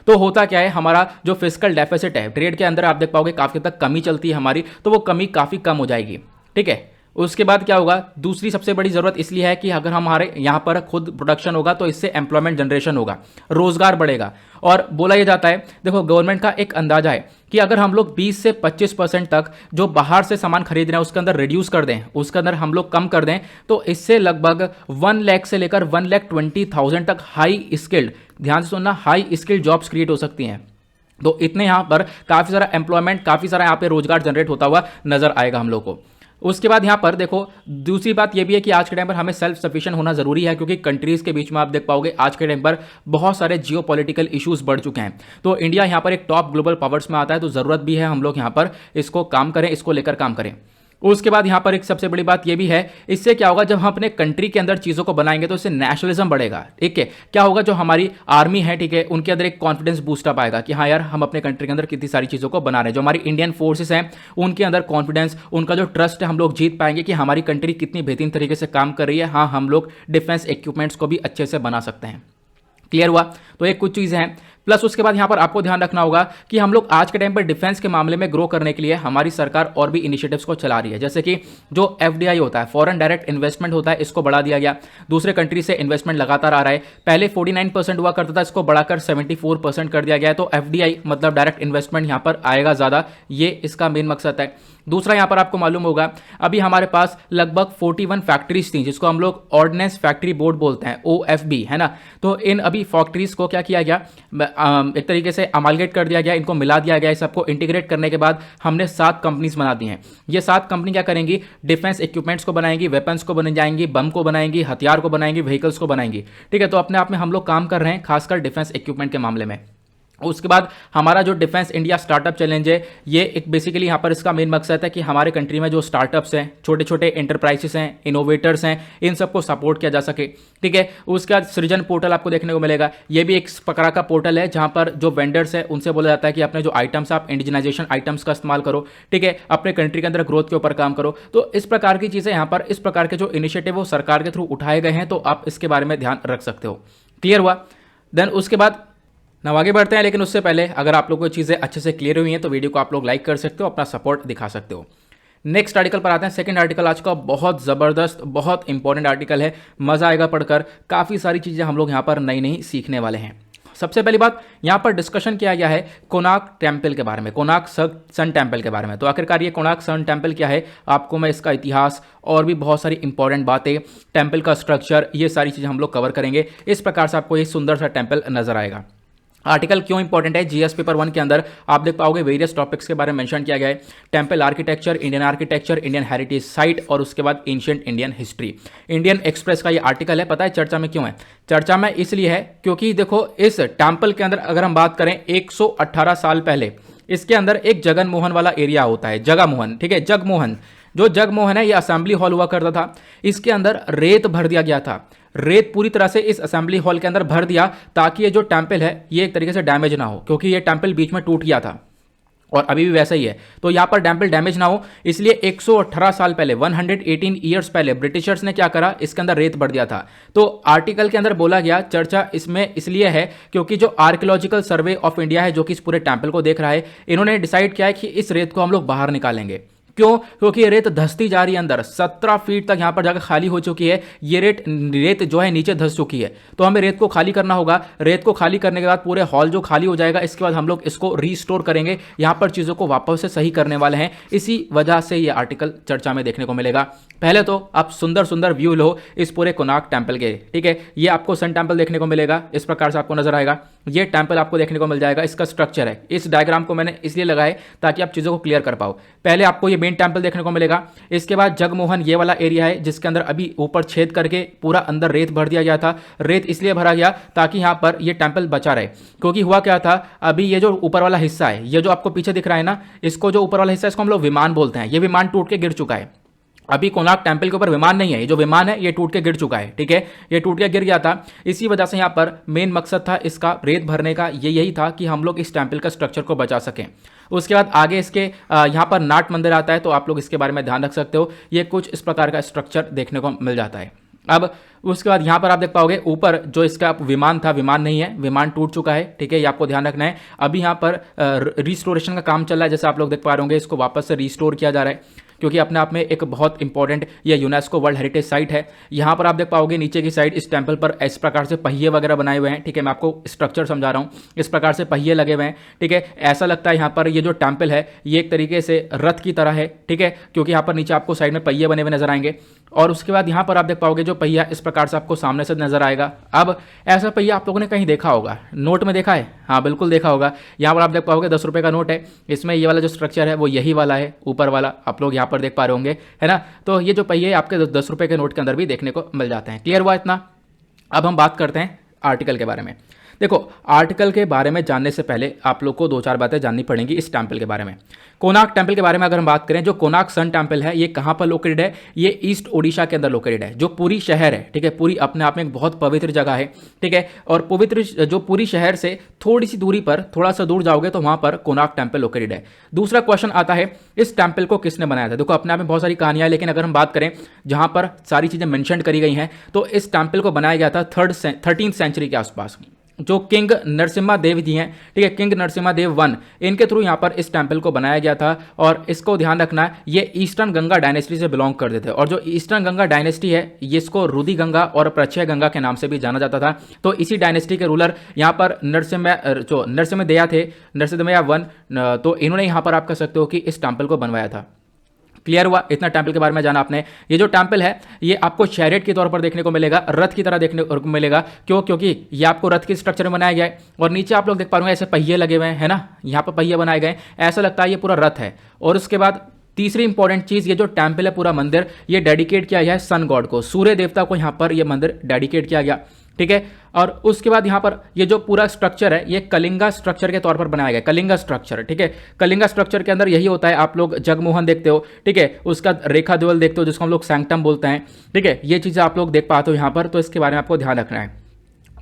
[SPEAKER 1] तो होता क्या है, हमारा जो फिस्कल डेफिसिट है ट्रेड के अंदर, आप देख पाओगे काफी तक कमी चलती है हमारी, तो वो कमी काफी कम हो जाएगी, ठीक है। उसके बाद क्या होगा, दूसरी सबसे बड़ी जरूरत इसलिए है कि अगर हमारे यहाँ पर खुद प्रोडक्शन होगा तो इससे एम्प्लॉयमेंट जनरेशन होगा, रोजगार बढ़ेगा। और बोला यह जाता है, देखो गवर्नमेंट का एक अंदाजा है कि अगर हम लोग 20 से 25% तक जो बाहर से सामान खरीद रहे हैं उसके अंदर रिड्यूस कर दें, उसके अंदर हम लोग कम कर दें, तो इससे लगभग 1 लाख से लेकर 1,20,000 तक हाई स्किल्ड, ध्यान से सुनना, हाई स्किल्ड जॉब्स क्रिएट हो सकती हैं। तो इतने यहाँ पर काफ़ी सारा एम्प्लॉयमेंट, काफ़ी सारा यहाँ पे रोजगार जनरेट होता हुआ नजर आएगा हम लोग को। उसके बाद यहाँ पर देखो, दूसरी बात यह भी है कि आज के टाइम पर हमें सेल्फ सफिशिएंट होना जरूरी है, क्योंकि कंट्रीज के बीच में आप देख पाओगे आज के टाइम पर बहुत सारे जियोपॉलिटिकल इश्यूज बढ़ चुके हैं। तो इंडिया यहाँ पर एक टॉप ग्लोबल पावर्स में आता है, तो जरूरत भी है हम लोग यहाँ पर इसको काम करें, इसको लेकर काम करें। उसके बाद यहाँ पर एक सबसे बड़ी बात यह भी है, इससे क्या होगा, जब हम अपने कंट्री के अंदर चीज़ों को बनाएंगे तो इससे नेशनलिज्म बढ़ेगा, ठीक है। क्या होगा, जो हमारी आर्मी है, ठीक है, उनके अंदर एक कॉन्फिडेंस बूस्टअप आएगा कि हाँ यार, हम अपने कंट्री के अंदर कितनी सारी चीज़ों को बना रहे हैं। जो हमारी इंडियन फोर्सेस हैं उनके अंदर कॉन्फिडेंस, उनका जो ट्रस्ट है, हम लोग जीत पाएंगे कि हमारी कंट्री कितनी बेहतरीन तरीके से काम कर रही है। हाँ, हम लोग डिफेंस इक्विपमेंट्स को भी अच्छे से बना सकते हैं। क्लियर हुआ। तो एक कुछ चीज़ें हैं। प्लस उसके बाद यहाँ पर आपको ध्यान रखना होगा कि हम लोग आज के टाइम पर डिफेंस के मामले में ग्रो करने के लिए हमारी सरकार और भी इनिशिएटिव्स को चला रही है। जैसे कि जो FDI होता है, फॉरेन डायरेक्ट इन्वेस्टमेंट होता है, इसको बढ़ा दिया गया। दूसरे कंट्री से इन्वेस्टमेंट लगातार आ रहा है। पहले 49% हुआ करता था, इसको बढ़ाकर 74% कर दिया गया है। तो FDI मतलब डायरेक्ट इन्वेस्टमेंट यहाँ पर आएगा ज़्यादा, ये इसका मेन मकसद है। दूसरा यहाँ पर आपको मालूम होगा, अभी हमारे पास लगभग 41 फैक्ट्रीज थी, जिसको हम लोग ऑर्डिनेंस फैक्ट्री बोर्ड बोलते हैं, OFB, है ना। तो इन अभी फैक्ट्रीज को क्या किया गया, एक तरीके से अमालगेट कर दिया गया, इनको मिला दिया गया। सबको इंटीग्रेट करने के बाद हमने 7 कंपनीज बना दी हैं। ये 7 कंपनी क्या करेंगी, डिफेंस इक्विपमेंट्स को बनाएंगी, वेपन्स को बन जाएंगी, बम को बनाएंगी, हथियार को बनाएंगी, व्हीकल्स को बनाएंगी, ठीक है। तो अपने आप में हम लोग काम कर रहे हैं, खासकर डिफेंस इक्विपमेंट के मामले में। उसके बाद हमारा जो डिफेंस इंडिया स्टार्टअप चैलेंज है, ये एक बेसिकली यहाँ पर इसका मेन मकसद है कि हमारे कंट्री में जो स्टार्टअप्स हैं, छोटे छोटे एंटरप्राइजेस हैं, इनोवेटर्स हैं, इन सबको सपोर्ट किया जा सके, ठीक है। उसके बाद सृजन पोर्टल आपको देखने को मिलेगा। ये भी एक प्रकार का पोर्टल है जहाँ पर जो वेंडर्स है उनसे बोला जाता है कि अपने जो आइटम्स, आप इंडिजिनाइजेशन आइटम्स का इस्तेमाल करो, ठीक है, अपने कंट्री के अंदर ग्रोथ के ऊपर काम करो। तो इस प्रकार की चीज़ें यहाँ पर, इस प्रकार के जो इनिशिएटिव वो सरकार के थ्रू उठाए गए हैं, तो आप इसके बारे में ध्यान रख सकते हो। क्लियर हुआ। देन उसके बाद अब आगे बढ़ते हैं, लेकिन उससे पहले अगर आप लोग को चीज़ें अच्छे से क्लियर हुई हैं तो वीडियो को आप लोग लाइक कर सकते हो, अपना सपोर्ट दिखा सकते हो। नेक्स्ट आर्टिकल पर आते हैं। सेकंड आर्टिकल आज का बहुत ज़बरदस्त, बहुत इंपॉर्टेंट आर्टिकल है, मज़ा आएगा पढ़कर। काफ़ी सारी चीज़ें हम लोग यहाँ पर नई नई सीखने वाले हैं। सबसे पहली बात, यहाँ पर डिस्कशन किया गया है कोणार्क टेम्पल के बारे में, कोणार्क सन टेम्पल के बारे में। तो आखिरकार ये कोणार्क सन टेम्पल क्या है, आपको मैं इसका इतिहास और भी बहुत सारी इंपॉर्टेंट बातें, टेम्पल का स्ट्रक्चर, ये सारी चीज़ें हम लोग कवर करेंगे। इस प्रकार से आपको ये सुंदर सा टेम्पल नजर आएगा। आर्टिकल क्यों इंपॉर्टेंट है, जीएस पेपर 1 के अंदर आप देख पाओगे वेरियस टॉपिक्स के बारे में मेंशन किया गया है। Temple architecture, Indian heritage site और उसके बाद ancient Indian history. Indian express का ये आर्टिकल है, पता है चर्चा में क्यों है? चर्चा में इसलिए है क्योंकि देखो इस टेम्पल के अंदर अगर हम बात करें 118 साल पहले इसके अंदर एक जगन मोहन वाला एरिया होता है, जगमोहन, ठीक है, जगमोहन। जो जगमोहन है ये असेंबली हॉल हुआ करता था, इसके अंदर रेत भर दिया गया था। रेत पूरी तरह से इस असेंबली हॉल के अंदर भर दिया ताकि ये जो टेम्पल है ये एक तरीके से डैमेज ना हो, क्योंकि ये टेम्पल बीच में टूट गया था और अभी भी वैसा ही है। तो यहाँ पर टेम्पल डैमेज ना हो इसलिए 118 साल पहले 118 ईयर्स पहले ब्रिटिशर्स ने क्या करा, इसके अंदर रेत भर दिया था। तो आर्टिकल के अंदर बोला गया, चर्चा इसमें इसलिए है क्योंकि जो आर्कियोलॉजिकल सर्वे ऑफ इंडिया है जो कि इस पूरे टेम्पल को देख रहा है, इन्होंने डिसाइड किया है कि इस रेत को हम लोग बाहर निकालेंगे। क्यों? क्योंकि ये रेत धंसती जा रही है अंदर, 17 फीट तक यहाँ पर जाकर खाली हो चुकी है। ये रेत जो है नीचे धंस चुकी है, तो हमें रेत को खाली करना होगा। रेत को खाली करने के बाद पूरे हॉल जो खाली हो जाएगा, इसके बाद हम लोग इसको रीस्टोर करेंगे, यहाँ पर चीज़ों को वापस से सही करने वाले हैं। इसी वजह से ये आर्टिकल चर्चा में देखने को मिलेगा। पहले तो आप सुंदर सुंदर व्यू लो इस पूरे कोणार्क टेम्पल के, ठीक है। ये आपको सन टेम्पल देखने को मिलेगा, इस प्रकार से आपको नजर आएगा। ये टेम्पल आपको देखने को मिल जाएगा, इसका स्ट्रक्चर है। इस डायग्राम को मैंने इसलिए लगाया ताकि आप चीज़ों को क्लियर कर पाओ। पहले आपको ये मेन टेम्पल देखने को मिलेगा, इसके बाद जगमोहन ये वाला एरिया है जिसके अंदर अभी ऊपर छेद करके पूरा अंदर रेत भर दिया गया था। रेत इसलिए भरा गया ताकि यहाँ पर ये टेम्पल बचा रहे, क्योंकि हुआ क्या था, अभी ये जो ऊपर वाला हिस्सा है, ये जो आपको पीछे दिख रहा है ना, इसको जो ऊपर वाला हिस्सा है इसको हम लोग विमान बोलते हैं। ये विमान टूट के गिर चुका है। अभी कोणार्क टेम्पल के ऊपर विमान नहीं है, ये जो विमान है ये टूट के गिर चुका है, ठीक है, ये टूट के गिर गया था। इसी वजह से यहाँ पर मेन मकसद था इसका रेत भरने का, ये यही था कि हम लोग इस टेम्पल का स्ट्रक्चर को बचा सकें। उसके बाद आगे इसके यहाँ पर नाट मंदिर आता है, तो आप लोग इसके बारे में ध्यान रख सकते हो। ये कुछ इस प्रकार का स्ट्रक्चर देखने को मिल जाता है। अब उसके बाद यहाँ पर आप देख पाओगे ऊपर जो इसका विमान था, विमान नहीं है, विमान टूट चुका है, ठीक है, ये आपको ध्यान रखना है। अभी यहाँ पर रिस्टोरेशन का काम चल रहा है, जैसे आप लोग देख पा रहे होंगे, इसको वापस से रिस्टोर किया जा रहा है, क्योंकि अपने आप में एक बहुत इंपॉर्टेंट ये यूनेस्को वर्ल्ड हेरिटेज साइट है। यहाँ पर आप देख पाओगे नीचे की साइड इस टेम्पल पर इस प्रकार से पहिए वगैरह बनाए हुए हैं, ठीक है, मैं आपको स्ट्रक्चर समझा रहा हूँ। इस प्रकार से पहिए लगे हुए हैं, ठीक है। ऐसा लगता है यहाँ पर ये जो टेम्पल है ये एक तरीके से रथ की तरह है, ठीक है, क्योंकि यहाँ पर नीचे आपको साइड में पहिए बने हुए नजर आएंगे। और उसके बाद यहाँ पर आप देख पाओगे जो पहिया इस प्रकार से आपको सामने से नजर आएगा। अब ऐसा पहिया आप लोगों ने कहीं देखा होगा, नोट में देखा है, हाँ बिल्कुल देखा होगा। यहाँ पर आप देख पाओगे 10 रुपये का नोट है, इसमें ये वाला जो स्ट्रक्चर है वो यही वाला है, ऊपर वाला आप लोग यहाँ पर देख पा रहे होंगे, है ना। तो ये जो पहिए आपके 10 रुपये के नोट के अंदर भी देखने को मिल जाते हैं। क्लियर हुआ इतना? अब हम बात करते हैं आर्टिकल के बारे में। देखो, आर्टिकल के बारे में जानने से पहले आप लोग को 2-4 बातें जाननी पड़ेंगी इस टेम्पल के बारे में। कोणार्क टेम्पल के बारे में अगर हम बात करें, जो कोणार्क सन टेम्पल है ये कहाँ पर लोकेटेड है? ये ईस्ट ओडिशा के अंदर लोकेटेड है। जो पूरी शहर है, ठीक है, पूरी अपने आप में एक बहुत पवित्र जगह है, ठीक है। और पवित्र जो पूरी शहर से थोड़ी सी दूरी पर, थोड़ा सा दूर जाओगे तो वहाँ पर कोणार्क टेम्पल लोकेटेड है। दूसरा क्वेश्चन आता है, इस टेम्पल को किसने बनाया था? देखो, अपने आप में बहुत सारी कहानियाँ, लेकिन अगर हम बात करें जहाँ पर सारी चीज़ें मेंशन करी गई हैं, तो इस टेम्पल को बनाया गया था 13th सेंचुरी के आसपास। जो किंग नरसिम्हा देव जी हैं, ठीक है, किंग नरसिम्हा देव वन, इनके थ्रू यहाँ पर इस टेम्पल को बनाया गया था। और इसको ध्यान रखना, ये ईस्टर्न गंगा डायनेस्टी से बिलोंग करते थे। और जो ईस्टर्न गंगा डायनेस्टी है ये इसको रुधि गंगा और प्रच्छय गंगा के नाम से भी जाना जाता था। तो इसी डायनेस्टी के रूलर यहाँ पर नरसिम्हा थे, नरसिम्हा वन, तो इन्होंने यहाँ पर आप कह सकते हो कि इस टेम्पल को बनवाया था। क्लियर हुआ? इतना टेम्पल के बारे में जाना आपने। ये जो टेम्पल है ये आपको चैरियट के तौर पर देखने को मिलेगा, रथ की तरह देखने को मिलेगा। क्यों? क्योंकि ये आपको रथ के स्ट्रक्चर में बनाया गया है और नीचे आप लोग देख पा रहे हैं ऐसे पहिए लगे हुए हैं, है ना, यहाँ पर पहिए बनाए गए, ऐसा लगता है ये पूरा रथ है। और उसके बाद तीसरी इंपॉर्टेंट चीज, ये जो टेम्पल है पूरा मंदिर ये डेडिकेट किया गया है सन गॉड को, सूर्य देवता को यहाँ पर यह मंदिर डेडिकेट किया गया, ठीक है। और उसके बाद यहाँ पर ये जो पूरा स्ट्रक्चर है ये कलिंगा स्ट्रक्चर के तौर पर बनाया गया, कलिंगा स्ट्रक्चर, ठीक है। कलिंगा स्ट्रक्चर के अंदर यही होता है, आप लोग जगमोहन देखते हो, ठीक है, उसका रेखा देवल देखते हो जिसको हम लोग सैंक्टम बोलते हैं, ठीक है। ये चीज़ें आप लोग देख पाते हो यहाँ पर, तो इसके बारे में आपको ध्यान रखना है।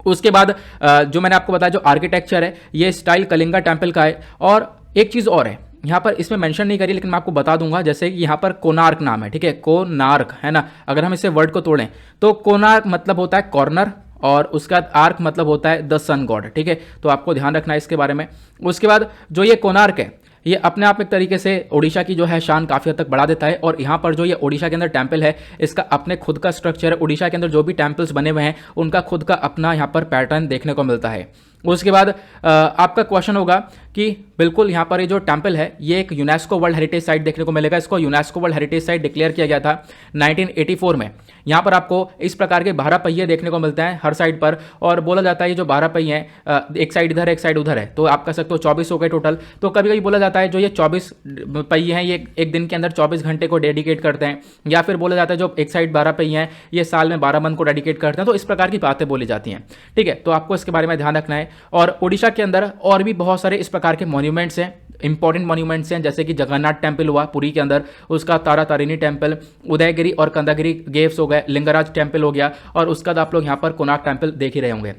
[SPEAKER 1] उसके बाद जो मैंने आपको बताया जो आर्किटेक्चर है ये स्टाइल कलिंगा टेम्पल का है। और एक चीज़ और है यहाँ पर, इसमें मेंशन नहीं करी लेकिन मैं आपको बता दूंगा, जैसे कि यहाँ पर कोणार्क नाम है, ठीक है, कोणार्क, है ना। अगर हम इसे वर्ड को तोड़ें तो कोणार्क मतलब होता है कॉर्नर और उसका आर्क मतलब होता है द सन गॉड, ठीक है। तो आपको ध्यान रखना है इसके बारे में। उसके बाद जो ये कोणार्क है ये अपने आप एक तरीके से ओडिशा की जो है शान काफ़ी हद तक बढ़ा देता है। और यहाँ पर जो ये ओडिशा के अंदर टेम्पल है इसका अपने खुद का स्ट्रक्चर है। ओडिशा के अंदर जो भी टेम्पल्स बने हुए हैं उनका खुद का अपना यहाँ पर पैटर्न देखने को मिलता है। उसके बाद आपका क्वेश्चन होगा कि बिल्कुल यहाँ पर ये जो टेम्पल है ये एक यूनेस्को वर्ल्ड हेरिटेज साइट देखने को मिलेगा। इसको UNESCO world heritage site declare किया गया था 1984 में। यहाँ पर आपको इस प्रकार के 12 पहिए देखने को मिलते हैं हर साइड पर, और बोला जाता है ये जो 12 पहिए हैं एक साइड इधर है एक साइड उधर है, तो आप कह सकते हो 24 हो गए टोटल। तो कभी कभी बोला जाता है जो ये 24 पहिए हैं ये एक दिन के अंदर 24 घंटे को डेडिकेट करते हैं, या फिर बोला जाता है जो एक साइड 12 पहिए हैं ये साल में 12 मंथ को डेडिकेट करते हैं। तो इस प्रकार की बातें बोली जाती हैं, ठीक है। तो आपको इसके बारे में ध्यान रखना है। और उड़ीसा के अंदर और भी बहुत सारे इस प्रकार के मॉन्यूमेंट्स हैं, इंपॉर्टेंट मॉन्यूमेंट्स हैं, जैसे कि जगन्नाथ टेम्पल हुआ पुरी के अंदर, उसका तारा तारिणी टेम्पल, उदयगिरी और कंदागिरी गेव्स हो गए, लिंगराज टेम्पल हो गया, और उसके बाद आप लोग यहाँ पर कोणार्क टेम्पल देख ही रहे होंगे।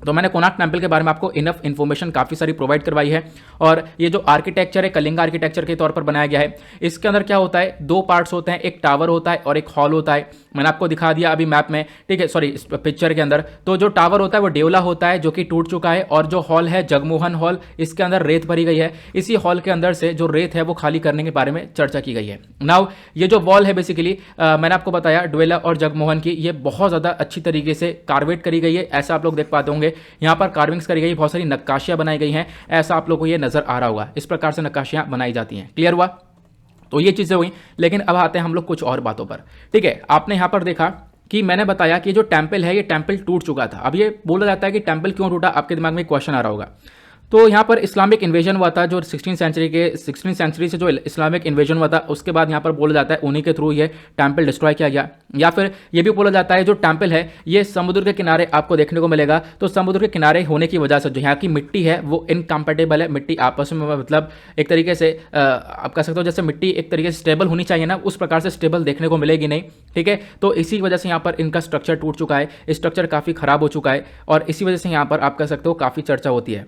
[SPEAKER 1] तो मैंने कोणार्क टेम्पल के बारे में आपको इनफ इन्फॉर्मेशन काफ़ी सारी प्रोवाइड करवाई है। और ये जो आर्किटेक्चर है कलिंगा आर्किटेक्चर के तौर पर बनाया गया है। इसके अंदर क्या होता है, दो पार्ट्स होते हैं, एक टावर होता है और एक हॉल होता है। मैंने आपको दिखा दिया अभी मैप में, ठीक है, सॉरी इस पिक्चर के अंदर। तो जो टावर होता है वो डेवला होता है जो कि टूट चुका है, और जो हॉल है जगमोहन हॉल, इसके अंदर रेत भरी गई है। इसी हॉल के अंदर से जो रेत है वो खाली करने के बारे में चर्चा की गई है। नाउ ये जो वॉल है बेसिकली मैंने आपको बताया ड्वेला और जगमोहन की, ये बहुत ज़्यादा अच्छी तरीके से कार्वेट करी गई है, ऐसा आप लोग देख पाते होंगे। यहाँ पर कार्विंग्स करी गई, बहुत सारी नक्काशियां बनाई गई हैं, ऐसा आप लोग को ये नजर आ रहा होगा। इस प्रकार से नक्काशियां बनाई जाती हैं। क्लियर हुआ? तो ये चीजें हुई, लेकिन अब आते हैं हम लोग कुछ और बातों पर, ठीक है। आपने यहां पर देखा कि मैंने बताया कि जो टेम्पल है ये टेम्पल टूट चुका था। अब ये बोला जाता है कि टेम्पल क्यों टूटा, आपके दिमाग में क्वेश्चन आ रहा होगा। तो यहाँ पर इस्लामिक इन्वेजन हुआ था, जो 16वीं सेंचुरी से जो इस्लामिक इन्वेजन हुआ था, उसके बाद यहाँ पर बोला जाता है उन्हीं के थ्रू ये टेम्पल डिस्ट्रॉय किया गया। या फिर ये भी बोला जाता है जो टेम्पल है ये समुद्र के किनारे आपको देखने को मिलेगा। तो समुद्र के किनारे होने की वजह से जो यहाँ की मिट्टी है वो इनकम्पेटेबल है, मिट्टी आपस में मतलब एक तरीके से आप कह सकते हो जैसे मिट्टी एक तरीके से स्टेबल होनी चाहिए ना, उस प्रकार से स्टेबल देखने को मिलेगी नहीं, ठीक है। तो इसी वजह से यहाँ पर इनका स्ट्रक्चर टूट चुका है, स्ट्रक्चर काफ़ी खराब हो चुका है, और इसी वजह से यहाँ पर आप कह सकते हो काफ़ी चर्चा होती है।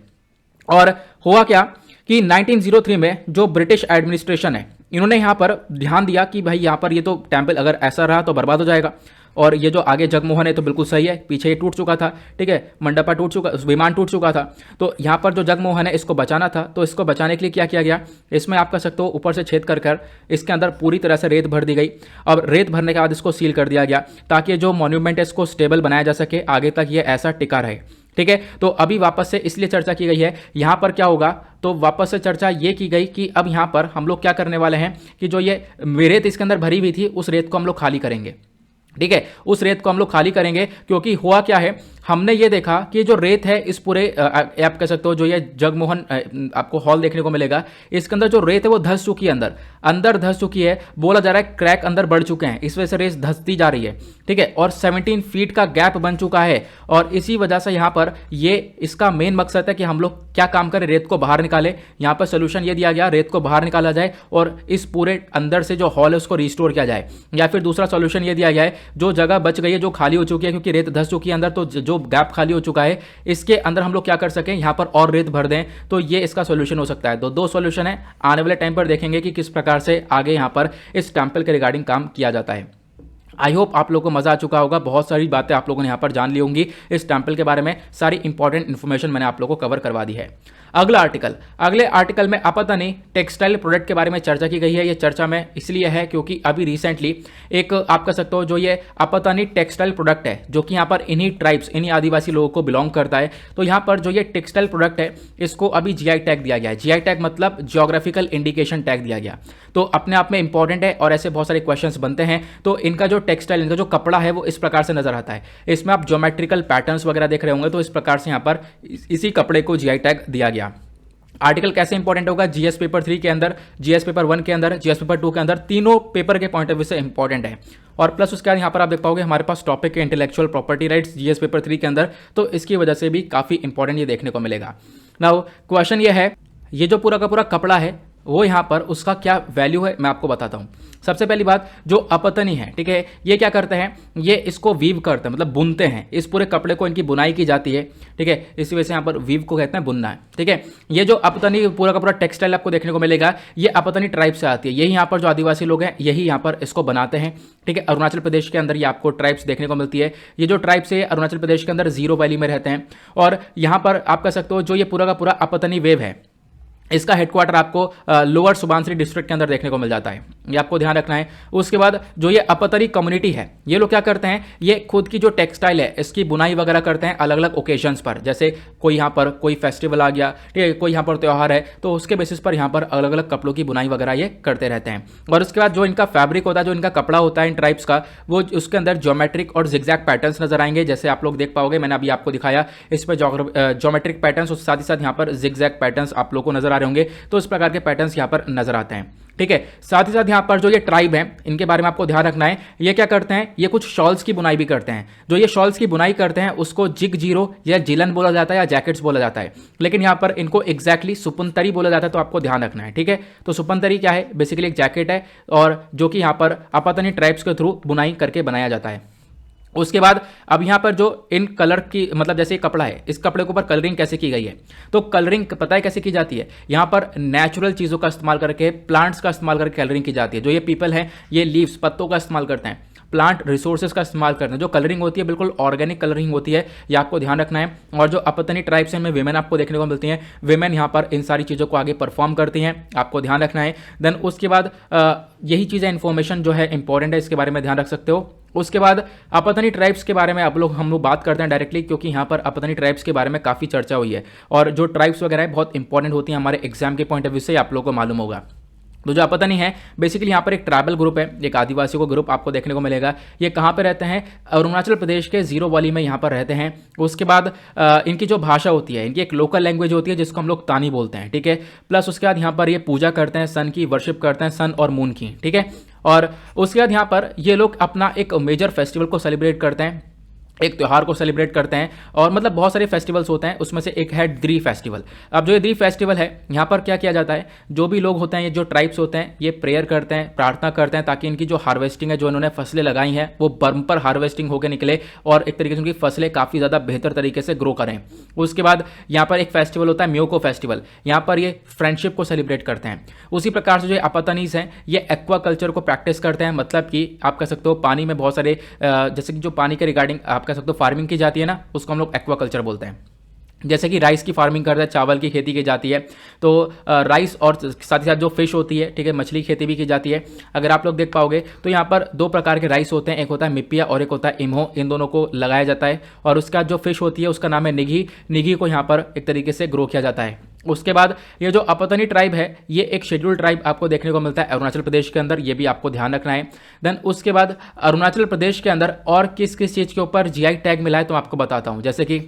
[SPEAKER 1] और हुआ क्या कि 1903 में जो ब्रिटिश एडमिनिस्ट्रेशन है इन्होंने यहाँ पर ध्यान दिया कि भाई यहाँ पर ये तो टेम्पल अगर ऐसा रहा तो बर्बाद हो जाएगा, और ये जो आगे जगमोहन है तो बिल्कुल सही है, पीछे ये टूट चुका था, ठीक है, मंडपा टूट चुका, विमान टूट चुका था। तो यहाँ पर जो जगमोहन है इसको बचाना था, तो इसको बचाने के लिए क्या किया गया, इसमें आप कह सकते हो ऊपर से छेद कर इसके अंदर पूरी तरह से रेत भर दी गई। अब रेत भरने के बाद इसको सील कर दिया गया ताकि जो मॉन्यूमेंट है इसको स्टेबल बनाया जा सके, आगे तक ये ऐसा टिका रहे, ठीक है। तो अभी वापस से इसलिए चर्चा की गई है यहाँ पर क्या होगा, तो वापस से चर्चा ये की गई कि अब यहाँ पर हम लोग क्या करने वाले हैं कि जो ये रेत इसके अंदर भरी हुई थी उस रेत को हम लोग खाली करेंगे, ठीक है। उस रेत को हम लोग खाली करेंगे क्योंकि हुआ क्या है, हमने ये देखा कि जो रेत है इस पूरे आप कह सकते हो जो ये जगमोहन आपको हॉल देखने को मिलेगा, इसके अंदर जो रेत है वो धंस चुकी है, अंदर धंस चुकी है। बोला जा रहा है क्रैक अंदर बढ़ चुके हैं, इस वजह से रेत धंसती जा रही है, ठीक है। और 17 फीट का गैप बन चुका है, और इसी वजह से यहाँ पर ये इसका मेन मकसद है कि हम लोग क्या काम करें, रेत को बाहर निकालें। यहाँ पर सोल्यूशन ये दिया गया, रेत को बाहर निकाला जाए और इस पूरे अंदर से जो हॉल है उसको रिस्टोर किया जाए। या फिर दूसरा सोल्यूशन ये दिया गया है, जो जगह बच गई है जो खाली हो चुकी है क्योंकि रेत धंस चुकी है अंदर, तो जो गैप खाली हो चुका है इसके अंदर हम लोग क्या कर सकें, यहां पर और रेत भर दें, तो ये इसका सॉल्यूशन हो सकता है। तो दो सॉल्यूशन है, आने वाले टाइम पर देखेंगे कि किस प्रकार से आगे यहां पर इस टेम्पल के रिगार्डिंग काम किया जाता है। आई होप आप लोगों को मजा आ चुका होगा, बहुत सारी बातें आप लोगों ने यहाँ पर जान ली होंगी इस टेम्पल के बारे में, सारी इंपॉर्टेंट इन्फॉर्मेशन मैंने आप लोगों को कवर करवा दी है। अगला आर्टिकल, अगले आर्टिकल में अपतनी टेक्सटाइल प्रोडक्ट के बारे में चर्चा की गई है। ये चर्चा में इसलिए है क्योंकि अभी रिसेंटली एक आप कह सकते हो जो ये अपतनी टेक्सटाइल प्रोडक्ट है जो कि यहाँ पर इन्हीं ट्राइब्स इन्हीं आदिवासी लोगों को बिलोंग करता है, तो यहाँ पर जो ये टेक्सटाइल प्रोडक्ट है इसको अभी जीआई टैग दिया गया है। जीआई टैग मतलब जियोग्राफिकल इंडिकेशन टैग दिया गया, तो अपने आप में इंपॉर्टेंट है और ऐसे बहुत सारे क्वेश्चंस बनते हैं। तो इनका जो टेक्सटाइल, इनका जो कपड़ा है वो इस प्रकार से नजर आता है, इसमें आप ज्योमेट्रिकल पैटर्न्स वगैरह देख रहे होंगे, तो इस प्रकार से यहाँ पर इसी कपड़े को जीआई टैग दिया गया। आर्टिकल कैसे इंपॉर्टेंट होगा, जीएस पेपर 3 के अंदर, जीएस पेपर 1 के अंदर, जीएस पेपर 2 के अंदर, तीनों पेपर के पॉइंट ऑफ व्यू से इंपॉर्टेंट है। और प्लस उसके बाद यहाँ पर आप देख पाओगे हमारे पास टॉपिक है intellectual property rights GS paper 3 के अंदर, तो इसकी वजह से भी काफ़ी इंपॉर्टेंट ये देखने को मिलेगा। नाउ क्वेश्चन ये है, ये जो पूरा का पूरा कपड़ा है वो यहाँ पर उसका क्या वैल्यू है मैं आपको बताता हूँ। सबसे पहली बात, जो अपतनी है, ठीक है, ये क्या करते हैं, ये इसको वीव करते हैं, मतलब बुनते हैं, इस पूरे कपड़े को इनकी बुनाई की जाती है, ठीक है, इसी वजह से यहाँ पर वीव को कहते हैं बुनना है, ठीक है। ये जो अपतनी पूरा का पूरा टेक्सटाइल आपको देखने को मिलेगा, ये अपतनी ट्राइब से आती है, यही यहाँ पर जो आदिवासी लोग हैं यही यहाँ पर इसको बनाते हैं, ठीक है। अरुणाचल प्रदेश के अंदर ये आपको ट्राइब्स देखने को मिलती है। ये जो ट्राइब्स है अरुणाचल प्रदेश के अंदर जीरो वैली में रहते हैं, और यहाँ पर आप कह सकते हो जो ये पूरा का पूरा अपतनी वेव है इसका हेडक्वार्टर आपको लोअर सुबनसिरी डिस्ट्रिक्ट के अंदर देखने को मिल जाता है, ये आपको ध्यान रखना है। उसके बाद जो ये अपतरी कम्युनिटी है, ये लोग क्या करते हैं, ये खुद की जो टेक्सटाइल है इसकी बुनाई वगैरह करते हैं अलग अलग ओकेजन्स पर। जैसे कोई यहाँ पर कोई फेस्टिवल आ गया, ठीक है, कोई यहाँ पर त्यौहार है, तो उसके बेसिस पर यहाँ पर अलग अलग कपड़ों की बुनाई वगैरह ये करते रहते हैं। और उसके बाद जो इनका फैब्रिक होता है, जो इनका कपड़ा होता है इन ट्राइब्स का, वो उसके अंदर ज्योमेट्रिक और जिगजैग पैटर्न्स नजर आएंगे। जैसे आप लोग देख पाओगे, मैंने अभी आपको दिखाया, इस पर ज्योमेट्रिक पैटर्न्स और साथ ही साथ यहाँ पर जिगजैग पैटर्न्स आप लोग को नजर आ रहे होंगे। तो इस प्रकार के पैटर्न्स यहाँ पर नजर आते हैं, ठीक है। साथ ही साथ यहाँ पर जो ये ट्राइब है, इनके बारे में आपको ध्यान रखना है। ये क्या करते हैं, ये कुछ शॉल्स की बुनाई भी करते हैं। जो ये शॉल्स की बुनाई करते हैं उसको जिग जीरो या जिलन बोला जाता है या जैकेट्स बोला जाता है, लेकिन यहाँ पर इनको एग्जैक्टली सुपंतरी बोला जाता है, तो आपको ध्यान रखना है, ठीक है। तो सुपंतरी क्या है, बेसिकली एक जैकेट है, और जो कि यहाँ पर आपातनी ट्राइब्स के थ्रू बुनाई करके बनाया जाता है। उसके बाद अब यहाँ पर जो इन कलर की, मतलब जैसे ये कपड़ा है, इस कपड़े के ऊपर कलरिंग कैसे की गई है, तो कलरिंग पता है कैसे की जाती है, यहाँ पर नेचुरल चीज़ों का इस्तेमाल करके, प्लांट्स का इस्तेमाल करके कलरिंग की जाती है। जो ये पीपल है, ये लीव्स, पत्तों का इस्तेमाल करते हैं, प्लांट रिसोर्सेज का इस्तेमाल करते हैं। जो कलरिंग होती है बिल्कुल ऑर्गेनिक कलरिंग होती है, ये आपको ध्यान रखना है। और जो अपतनी ट्राइब्स में विमेन आपको देखने को मिलती हैं, विमेन यहाँ पर इन सारी चीज़ों को आगे परफॉर्म करती हैं, आपको ध्यान रखना है। देन उसके बाद यही चीज़ें इंफॉर्मेशन जो है इंपॉर्टेंट है, इसके बारे में ध्यान रख सकते हो। उसके बाद अपतनी ट्राइब्स के बारे में हम लोग बात करते हैं डायरेक्टली, क्योंकि यहाँ पर अपतनी ट्राइब्स के बारे में काफ़ी चर्चा हुई है, और जो ट्राइब्स वगैरह है बहुत इंपॉर्टेंट होती हैं हमारे एग्जाम के पॉइंट ऑफ व्यू से, आप लोगों को मालूम होगा। तो जो अपतनी है बेसिकली यहाँ पर एक ट्राइबल ग्रुप है, एक आदिवासियों का ग्रुप आपको देखने को मिलेगा। ये कहाँ पे रहते हैं, अरुणाचल प्रदेश के जीरो वैली में यहाँ पर रहते हैं। उसके बाद इनकी जो भाषा होती है, इनकी एक लोकल लैंग्वेज होती है जिसको हम लोग तानी बोलते हैं, ठीक है। प्लस उसके बाद यहाँ पर ये पूजा करते हैं, सन की वर्शिप करते हैं, सन और मून की, ठीक है। और उसके बाद यहाँ पर ये लोग अपना एक मेजर फेस्टिवल को सेलिब्रेट करते हैं, एक त्यौहार को सेलिब्रेट करते हैं, और मतलब बहुत सारे फेस्टिवल्स होते हैं, उसमें से एक है द्री फेस्टिवल। अब जो ये द्री फेस्टिवल है, यहाँ पर क्या किया जाता है, जो भी लोग होते हैं, ये जो ट्राइब्स होते हैं, ये प्रेयर करते हैं, प्रार्थना करते हैं, ताकि इनकी जो हार्वेस्टिंग है, जो इन्होंने फसलें लगाई हैं, वो बम्पर हार्वेस्टिंग होकर निकले और एक तरीके से उनकी फसलें काफ़ी ज़्यादा बेहतर तरीके से ग्रो करें। उसके बाद यहाँ पर एक फेस्टिवल होता है म्योको फेस्टिवल, यहाँ पर ये फ्रेंडशिप को सेलिब्रेट करते हैं। उसी प्रकार से जो अपतनीज हैं, ये एक्वा कल्चर को प्रैक्टिस करते हैं, मतलब कि आप कह सकते हो पानी में बहुत सारे जैसे कि जो पानी के रिगार्डिंग आप कह सकते हो फार्मिंग की जाती है ना, उसको हम लोग एक्वाकल्चर बोलते हैं। जैसे कि राइस की फार्मिंग करते हैं, चावल की खेती की जाती है, तो राइस और साथ ही साथ जो फिश होती है, ठीक है, मछली खेती भी की जाती है। अगर आप लोग देख पाओगे तो यहाँ पर दो प्रकार के राइस होते हैं, एक होता है मिपिया और एक होता है इम्हो, इन दोनों को लगाया जाता है। और उसका जो फिश होती है उसका नाम है निगी, निगी को यहाँ पर एक तरीके से ग्रो किया जाता है। उसके बाद ये जो अपतनी ट्राइब है, ये एक शेड्यूल्ड ट्राइब आपको देखने को मिलता है अरुणाचल प्रदेश के अंदर, ये भी आपको ध्यान रखना है। देन उसके बाद अरुणाचल प्रदेश के अंदर और किस किस चीज़ के ऊपर जीआई टैग मिला है तो आपको बताता हूँ। जैसे कि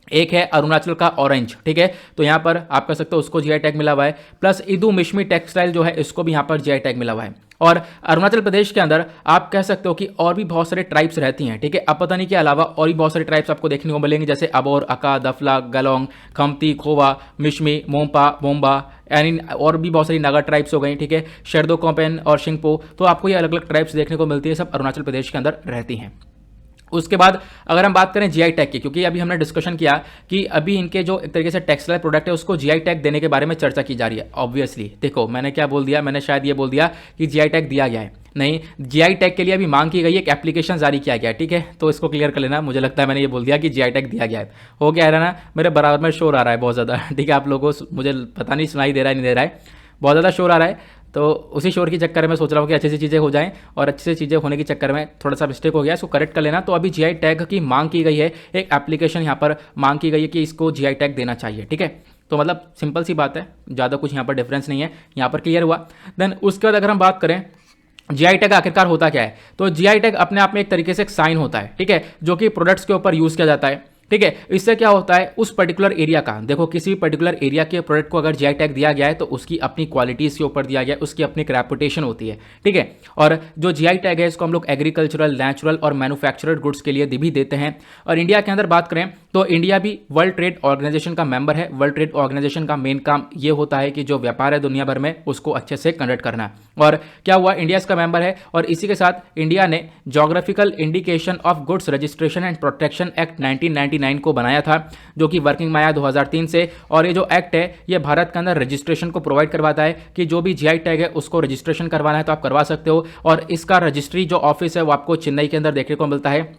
[SPEAKER 1] एक है अरुणाचल का ऑरेंज, ठीक है, तो यहाँ पर आप कह सकते हो उसको जीआई टैग मिला हुआ है। प्लस इदू मिश्मी टेक्सटाइल जो है, इसको भी यहाँ पर जीआई टैग मिला हुआ है। और अरुणाचल प्रदेश के अंदर आप कह सकते हो कि और भी बहुत सारे ट्राइब्स रहती हैं, ठीक है। अपतनी के अलावा और भी बहुत सारे ट्राइब्स आपको देखने को मिलेंगे, जैसे अबोर, अका, दफला, गलोंग, खमती, खोवा, मिश्मी, मोम्पा, मोम्बा, यानी और भी बहुत सारी नागा ट्राइब्स हो गई, ठीक है, शर्दो कोपेन और शिंगपो। तो आपको ये अलग अलग ट्राइब्स देखने को मिलती है, सब अरुणाचल प्रदेश के अंदर रहती हैं। उसके बाद अगर हम बात करें जीआई टैग की, क्योंकि अभी हमने डिस्कशन किया कि अभी इनके जो एक तरीके से टेक्सटाइल प्रोडक्ट है उसको जीआई टैग देने के बारे में चर्चा की जा रही है। ऑब्वियसली देखो मैंने क्या बोल दिया, मैंने शायद ये बोल दिया कि जीआई टैग दिया गया है, नहीं, जीआई टैग के लिए अभी मांग की गई है, एक एप्लीकेशन जारी किया गया है, ठीक है, तो इसको क्लियर कर लेना। मुझे लगता है मैंने ये बोल दिया कि जीआई टैग दिया गया है, हो गया है ना, मेरे बराबर में शोर आ रहा है बहुत ज़्यादा, ठीक है, आप लोगों को मुझे पता नहीं सुनाई दे रहा है नहीं दे रहा है, बहुत ज़्यादा शोर आ रहा है। तो उसी शोर के चक्कर में सोच रहा हूँ कि अच्छी सी चीज़ें हो जाएं, और अच्छी सी चीज़ें होने के चक्कर में थोड़ा सा मिस्टेक हो गया, इसको करेक्ट कर लेना। तो अभी जीआई टैग की मांग की गई है, एक एप्लीकेशन यहाँ पर मांग की गई है कि इसको जीआई टैग देना चाहिए, ठीक है। तो मतलब सिंपल सी बात है, ज़्यादा कुछ यहाँ पर डिफरेंस नहीं है, यहाँ पर क्लियर हुआ। देन उसके बाद अगर हम बात करें जीआई टैग आखिरकार होता क्या है, तो जीआई टैग अपने आप में एक तरीके से एक साइन होता है, ठीक है, जो कि प्रोडक्ट्स के ऊपर यूज़ किया जाता है, ठीक है। इससे क्या होता है, उस पर्टिकुलर एरिया का, देखो किसी भी पर्टिकुलर एरिया के प्रोडक्ट को अगर जीआई टैग दिया गया है तो उसकी अपनी क्वालिटीज़ के ऊपर दिया गया है, उसकी अपनी एक रेपुटेशन होती है, ठीक है। और जो जीआई टैग है इसको हम लोग एग्रीकल्चरल, नेचुरल और मैन्युफैक्चरड गुड्स के लिए भी देते हैं। और इंडिया के अंदर बात करें तो इंडिया भी वर्ल्ड ट्रेड ऑर्गेनाइजेशन का मेंबर है। वर्ल्ड ट्रेड ऑर्गेनाइजेशन का मेन काम ये होता है कि जो व्यापार है दुनिया भर में उसको अच्छे से कंडक्ट करना। और क्या हुआ, इंडिया इसका मेंबर है, और इसी के साथ इंडिया ने geographical indication of goods registration and protection act 1999 को बनाया था, जो कि वर्किंग में आया 2003 से। और ये जो एक्ट है ये भारत के अंदर रजिस्ट्रेशन को प्रोवाइड करवाता है कि जो भी जीआई टैग है उसको रजिस्ट्रेशन करवाना है तो आप करवा सकते हो। और इसका रजिस्ट्री जो ऑफिस है वो आपको चेन्नई के अंदर देखने को मिलता है।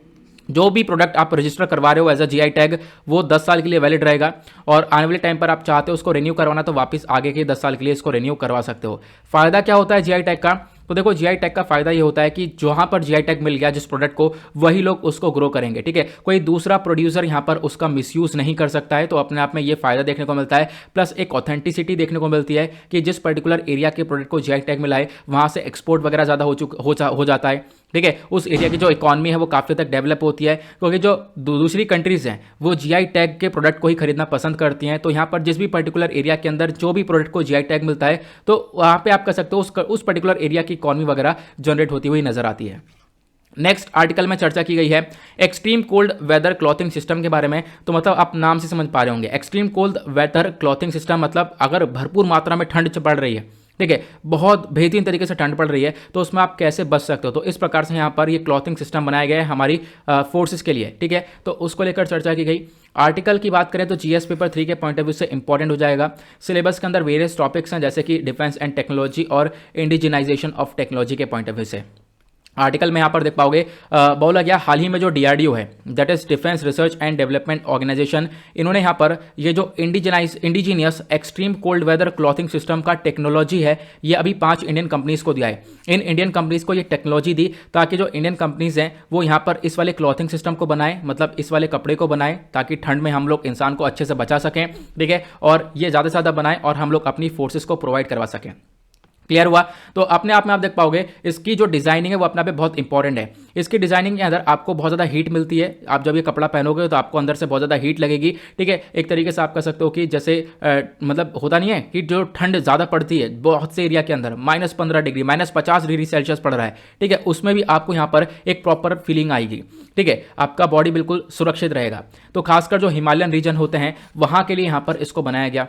[SPEAKER 1] जो भी प्रोडक्ट आप रजिस्टर करवा रहे हो एज अ जीआई टैग, वो 10 साल के लिए वैलिड रहेगा और आने वाले टाइम पर आप चाहते हो उसको रिन्यू करवाना तो वापस आगे के 10 साल के लिए इसको रिन्यू करवा सकते हो। फायदा क्या होता है जीआई टैग का? तो देखो जीआई टैग का फायदा ये होता है कि जहां पर जीआई टैग मिल गया जिस प्रोडक्ट को, वही लोग उसको ग्रो करेंगे, ठीक है। कोई दूसरा प्रोड्यूसर यहां पर उसका मिसयूज नहीं कर सकता है, तो अपने आप में ये फायदा देखने को मिलता है। प्लस एक ऑथेंटिसिटी देखने को मिलती है कि जिस पर्टिकुलर एरिया के प्रोडक्ट को जीआई टैग मिला है वहां से एक्सपोर्ट वगैरह ज़्यादा हो जाता है, ठीक है। उस एरिया की जो इकॉनमी है वो काफ़ी तक डेवलप होती है, क्योंकि जो दूसरी कंट्रीज़ हैं वो जीआई टैग के प्रोडक्ट को ही खरीदना पसंद करती हैं। तो यहाँ पर जिस भी पर्टिकुलर एरिया के अंदर जो भी प्रोडक्ट को जीआई टैग मिलता है तो वहाँ पे आप कह सकते हो उस पर्टिकुलर एरिया की इकॉनमी वगैरह जनरेट होती हुई नजर आती है। नेक्स्ट आर्टिकल में चर्चा की गई है extreme cold weather clothing system के बारे में। तो मतलब आप नाम से समझ पा रहे होंगे, extreme cold weather clothing system मतलब अगर भरपूर मात्रा में ठंड पड़ रही है, ठीक है, बहुत बेहतरीन तरीके से ठंड पड़ रही है, तो उसमें आप कैसे बच सकते हो। तो इस प्रकार से यहाँ पर ये क्लॉथिंग सिस्टम बनाया गया है हमारी फोर्सेस के लिए, ठीक है। तो उसको लेकर चर्चा की गई। आर्टिकल की बात करें तो जीएस पेपर 3 के पॉइंट ऑफ व्यू से इंपॉर्टेंट हो जाएगा। सिलेबस के अंदर वेरियस टॉपिक्स हैं जैसे कि डिफेंस एंड टेक्नोलॉजी और इंडिजिनाइजेशन ऑफ टेक्नोलॉजी के पॉइंट ऑफ व्यू से। आर्टिकल में यहाँ पर देख पाओगे बोला गया हाल ही में जो डीआरडीओ है, that is defence research and development organisation, इन्होंने यहाँ पर ये जो indigenous extreme cold weather clothing system का टेक्नोलॉजी है ये अभी 5 इंडियन कंपनीज को दिया है। इन इंडियन कंपनीज को ये टेक्नोलॉजी दी ताकि जो इंडियन कंपनीज हैं वो यहाँ पर इस वाले क्लॉथिंग सिस्टम को बनाए, मतलब इस वाले कपड़े को बनाए ताकि ठंड में हम लोग इंसान को अच्छे से बचा सकें, ठीक है, और ये ज़्यादा से ज़्यादा बनाए और हम लोग अपनी फोर्सेस को प्रोवाइड करवा सकें। क्लियर हुआ? तो अपने आप में आप देख पाओगे इसकी जो डिजाइनिंग है वो अपने आप में बहुत इंपॉर्टेंट है। इसकी डिजाइनिंग के अंदर आपको बहुत ज़्यादा हीट मिलती है। आप जब ये कपड़ा पहनोगे तो आपको अंदर से बहुत ज़्यादा हीट लगेगी, ठीक है। एक तरीके से आप कह सकते हो कि जैसे मतलब होता नहीं है कि जो ठंड ज़्यादा पड़ती है बहुत से एरिया के अंदर -15 डिग्री -50 डिग्री सेल्सियस पड़ रहा है, ठीक है, उसमें भी आपको यहाँ पर एक प्रॉपर फीलिंग आएगी, ठीक है, आपका बॉडी बिल्कुल सुरक्षित रहेगा। तो खासकर जो हिमालयन रीजन होते हैं वहाँ के लिए यहाँ पर इसको बनाया गया।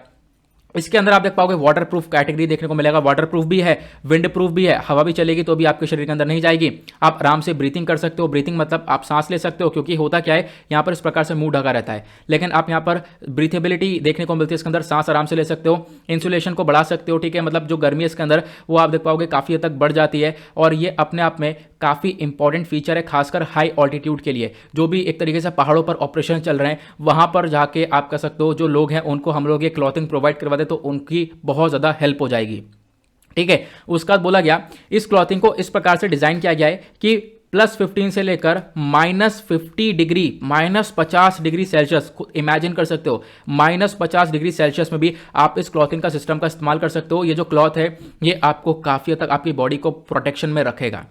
[SPEAKER 1] इसके अंदर आप देख पाओगे वाटर प्रूफ कैटेगरी देखने को मिलेगा। वाटर प्रूफ भी है, विंड प्रूफ भी है, हवा भी चलेगी तो भी आपके शरीर के अंदर नहीं जाएगी। आप आराम से ब्रीथिंग कर सकते हो। ब्रीथिंग मतलब आप सांस ले सकते हो, क्योंकि होता क्या है यहाँ पर इस प्रकार से मुंह ढका रहता है, लेकिन आप यहाँ पर ब्रीथेबिलिटी देखने को मिलती है। इसके अंदर सांस आराम से ले सकते हो, इंसुलेशन को बढ़ा सकते हो, ठीक है, मतलब जो गर्मी है इसके अंदर वो आप देख पाओगे काफ़ी हद तक बढ़ जाती है। और ये अपने आप में काफ़ी इंपॉर्टेंट फीचर है, खासकर हाई ऑल्टीट्यूड के लिए। जो भी एक तरीके से पहाड़ों पर ऑपरेशन चल रहे हैं वहाँ पर जाके आप कह सकते हो जो लोग हैं उनको हम लोग ये क्लॉथिंग प्रोवाइड करवा दे तो उनकी बहुत ज़्यादा हेल्प हो जाएगी, ठीक है। उसके बाद बोला गया इस क्लॉथिंग को इस प्रकार से डिज़ाइन किया गया है कि +15 से लेकर -50 डिग्री -50 डिग्री सेल्सियस, खुद इमेजिन कर सकते हो, -50 डिग्री सेल्सियस में भी आप इस क्लॉथिंग का सिस्टम का इस्तेमाल कर सकते हो। ये जो क्लॉथ है ये आपको काफ़ी हद तक आपकी बॉडी को प्रोटेक्शन में रखेगा।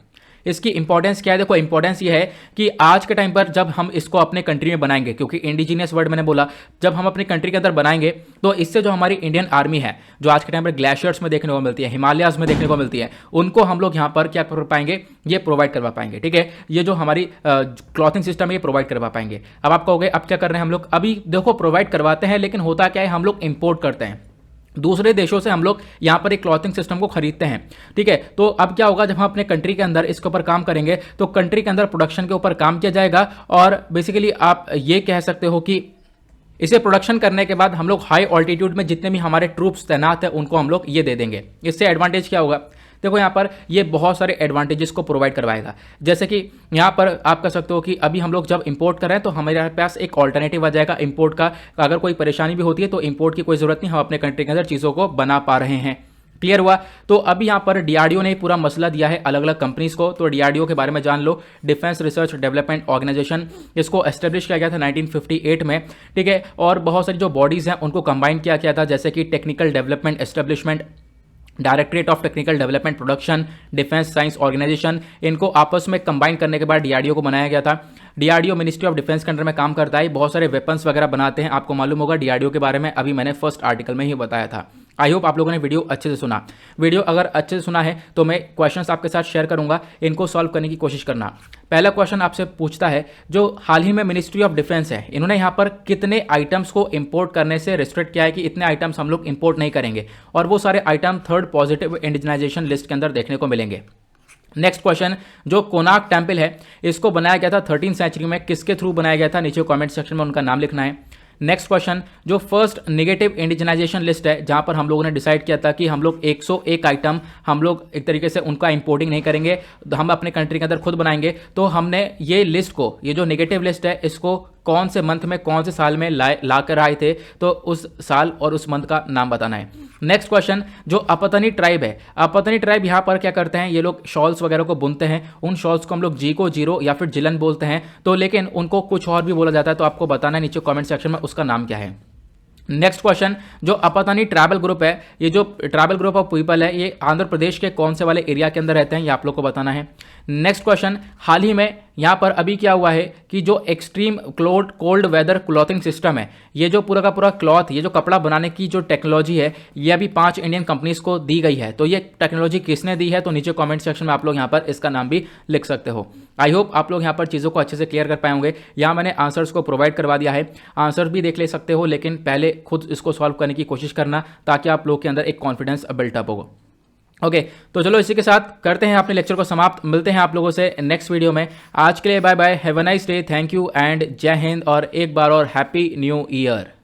[SPEAKER 1] इसकी इंपॉर्टेंस क्या है? देखो इंपॉर्टेंस ये है कि आज के टाइम पर जब हम इसको अपने कंट्री में बनाएंगे, क्योंकि इंडिजीनियस वर्ड मैंने बोला, जब हम अपनी कंट्री के अंदर बनाएंगे तो इससे जो हमारी इंडियन आर्मी है जो आज के टाइम पर ग्लेशियर्स में देखने को मिलती है, हिमालयाज में देखने को मिलती है, उनको हम लोग यहाँ पर क्या कर पाएंगे, ये प्रोवाइड करवा पाएंगे, ठीक है। ये जो हमारी क्लॉथिंग सिस्टम है ये प्रोवाइड करवा पाएंगे। अब आप कहोगे अब क्या कर रहे हैं हम लोग? अभी देखो प्रोवाइड करवाते हैं, लेकिन होता क्या है हम लोग इंपोर्ट करते हैं दूसरे देशों से, हम लोग यहाँ पर एक क्लॉथिंग सिस्टम को खरीदते हैं, ठीक है। तो अब क्या होगा जब हम अपने कंट्री के अंदर इसके ऊपर काम करेंगे तो कंट्री के अंदर प्रोडक्शन के ऊपर काम किया जाएगा और बेसिकली आप ये कह सकते हो कि इसे प्रोडक्शन करने के बाद हम लोग हाई ऑल्टीट्यूड में जितने भी हमारे ट्रूप्स तैनात हैं उनको हम लोग ये दे देंगे। इससे एडवांटेज क्या होगा? देखो यहाँ पर ये बहुत सारे एडवांटेजेस को प्रोवाइड करवाएगा। जैसे कि यहाँ पर आप कह सकते हो कि अभी हम लोग जब इंपोर्ट कर रहे हैं तो हमारे पास एक ऑल्टरनेटिव आ जाएगा इंपोर्ट का। अगर कोई परेशानी भी होती है तो इंपोर्ट की कोई ज़रूरत नहीं, हम अपने कंट्री के अंदर चीज़ों को बना पा रहे हैं। क्लियर हुआ? तो अभी यहाँ पर डीआरडीओ ने पूरा मसला दिया है अलग अलग कंपनीज को, तो डीआरडीओ के बारे में जान लो। डिफेंस रिसर्च डेवलपमेंट ऑर्गेनाइजेशन, इसको एस्टेब्लिश किया गया था 1958 में, ठीक है। और बहुत सारी जो बॉडीज़ हैं उनको कंबाइन किया गया था, जैसे कि technical development establishment, directorate of technical development production, defence science organisation, इनको आपस में कंबाइन करने के बाद डीआरडीओ को बनाया गया था। डीआरडीओ मिनिस्ट्री ऑफ डिफेंस के अंडर में काम करता है, बहुत सारे वेपन्स वगैरह बनाते हैं। आपको मालूम होगा डीआरडीओ के बारे में अभी मैंने फर्स्ट आर्टिकल में ही बताया था। आई होप आप लोगों ने वीडियो अच्छे से सुना। वीडियो अगर अच्छे से सुना है तो मैं क्वेश्चंस आपके साथ शेयर करूंगा, इनको सॉल्व करने की कोशिश करना। पहला क्वेश्चन आपसे पूछता है, जो हाल ही में मिनिस्ट्री ऑफ डिफेंस है इन्होंने यहाँ पर कितने आइटम्स को इंपोर्ट करने से रिस्ट्रिक्ट किया है कि इतने आइटम्स हम लोग इंपोर्ट नहीं करेंगे, और वो सारे item third positive indigenisation list के अंदर देखने को मिलेंगे। नेक्स्ट क्वेश्चन, जो कोनार्क टेम्पल है इसको बनाया गया था 13वीं सेंचुरी में, किसके थ्रू बनाया गया था? नीचे कमेंट सेक्शन में उनका नाम लिखना है। नेक्स्ट क्वेश्चन, जो फर्स्ट नेगेटिव इंडिजनाइजेशन लिस्ट है जहां पर हम लोगों ने डिसाइड किया था कि हम लोग 101 आइटम हम लोग एक तरीके से उनका इंपोर्टिंग नहीं करेंगे, हम अपने कंट्री के अंदर खुद बनाएंगे, तो हमने ये लिस्ट को, ये जो नेगेटिव लिस्ट है, इसको कौन से मंथ में कौन से साल में ला कर आए थे, तो उस साल और उस मंथ का नाम बताना है। नेक्स्ट क्वेश्चन, जो अपतनी ट्राइब है, अपतनी ट्राइब यहां पर क्या करते हैं, ये लोग शॉल्स वगैरह को बुनते हैं, उन शॉल्स को हम लोग जी को जीरो या फिर जिलन बोलते हैं, तो लेकिन उनको कुछ और भी बोला जाता है, तो आपको बताना है नीचे कमेंट सेक्शन में उसका नाम क्या है। नेक्स्ट क्वेश्चन, जो अपतनी ट्राइबल ग्रुप है, ये जो ट्राइबल ग्रुप ऑफ पीपल है, ये आंध्र प्रदेश के कौन से वाले एरिया के अंदर रहते हैं, ये आप लोग को बताना है। नेक्स्ट क्वेश्चन, हाल ही में यहाँ पर अभी क्या हुआ है कि जो extreme cold weather clothing system है, ये जो पूरा का पूरा क्लॉथ, ये जो कपड़ा बनाने की जो टेक्नोलॉजी है, ये अभी 5 इंडियन कंपनीज को दी गई है, तो ये टेक्नोलॉजी किसने दी है, तो नीचे कमेंट सेक्शन में आप लोग यहाँ पर इसका नाम भी लिख सकते हो। आई होप आप लोग यहाँ पर चीज़ों को अच्छे से क्लियर कर पाए होंगे। यहाँ मैंने आंसर्स को प्रोवाइड करवा दिया है, आंसर भी देख ले सकते हो, लेकिन पहले खुद इसको सॉल्व करने की कोशिश करना, ताकि आप लोग के अंदर एक कॉन्फिडेंस बिल्टअप होगा। ओके, तो चलो इसी के साथ करते हैं अपने लेक्चर को समाप्त। मिलते हैं आप लोगों से नेक्स्ट वीडियो में। आज के लिए bye bye, have a nice day, thank you and जय हिंद, और एक बार और हैप्पी न्यू ईयर।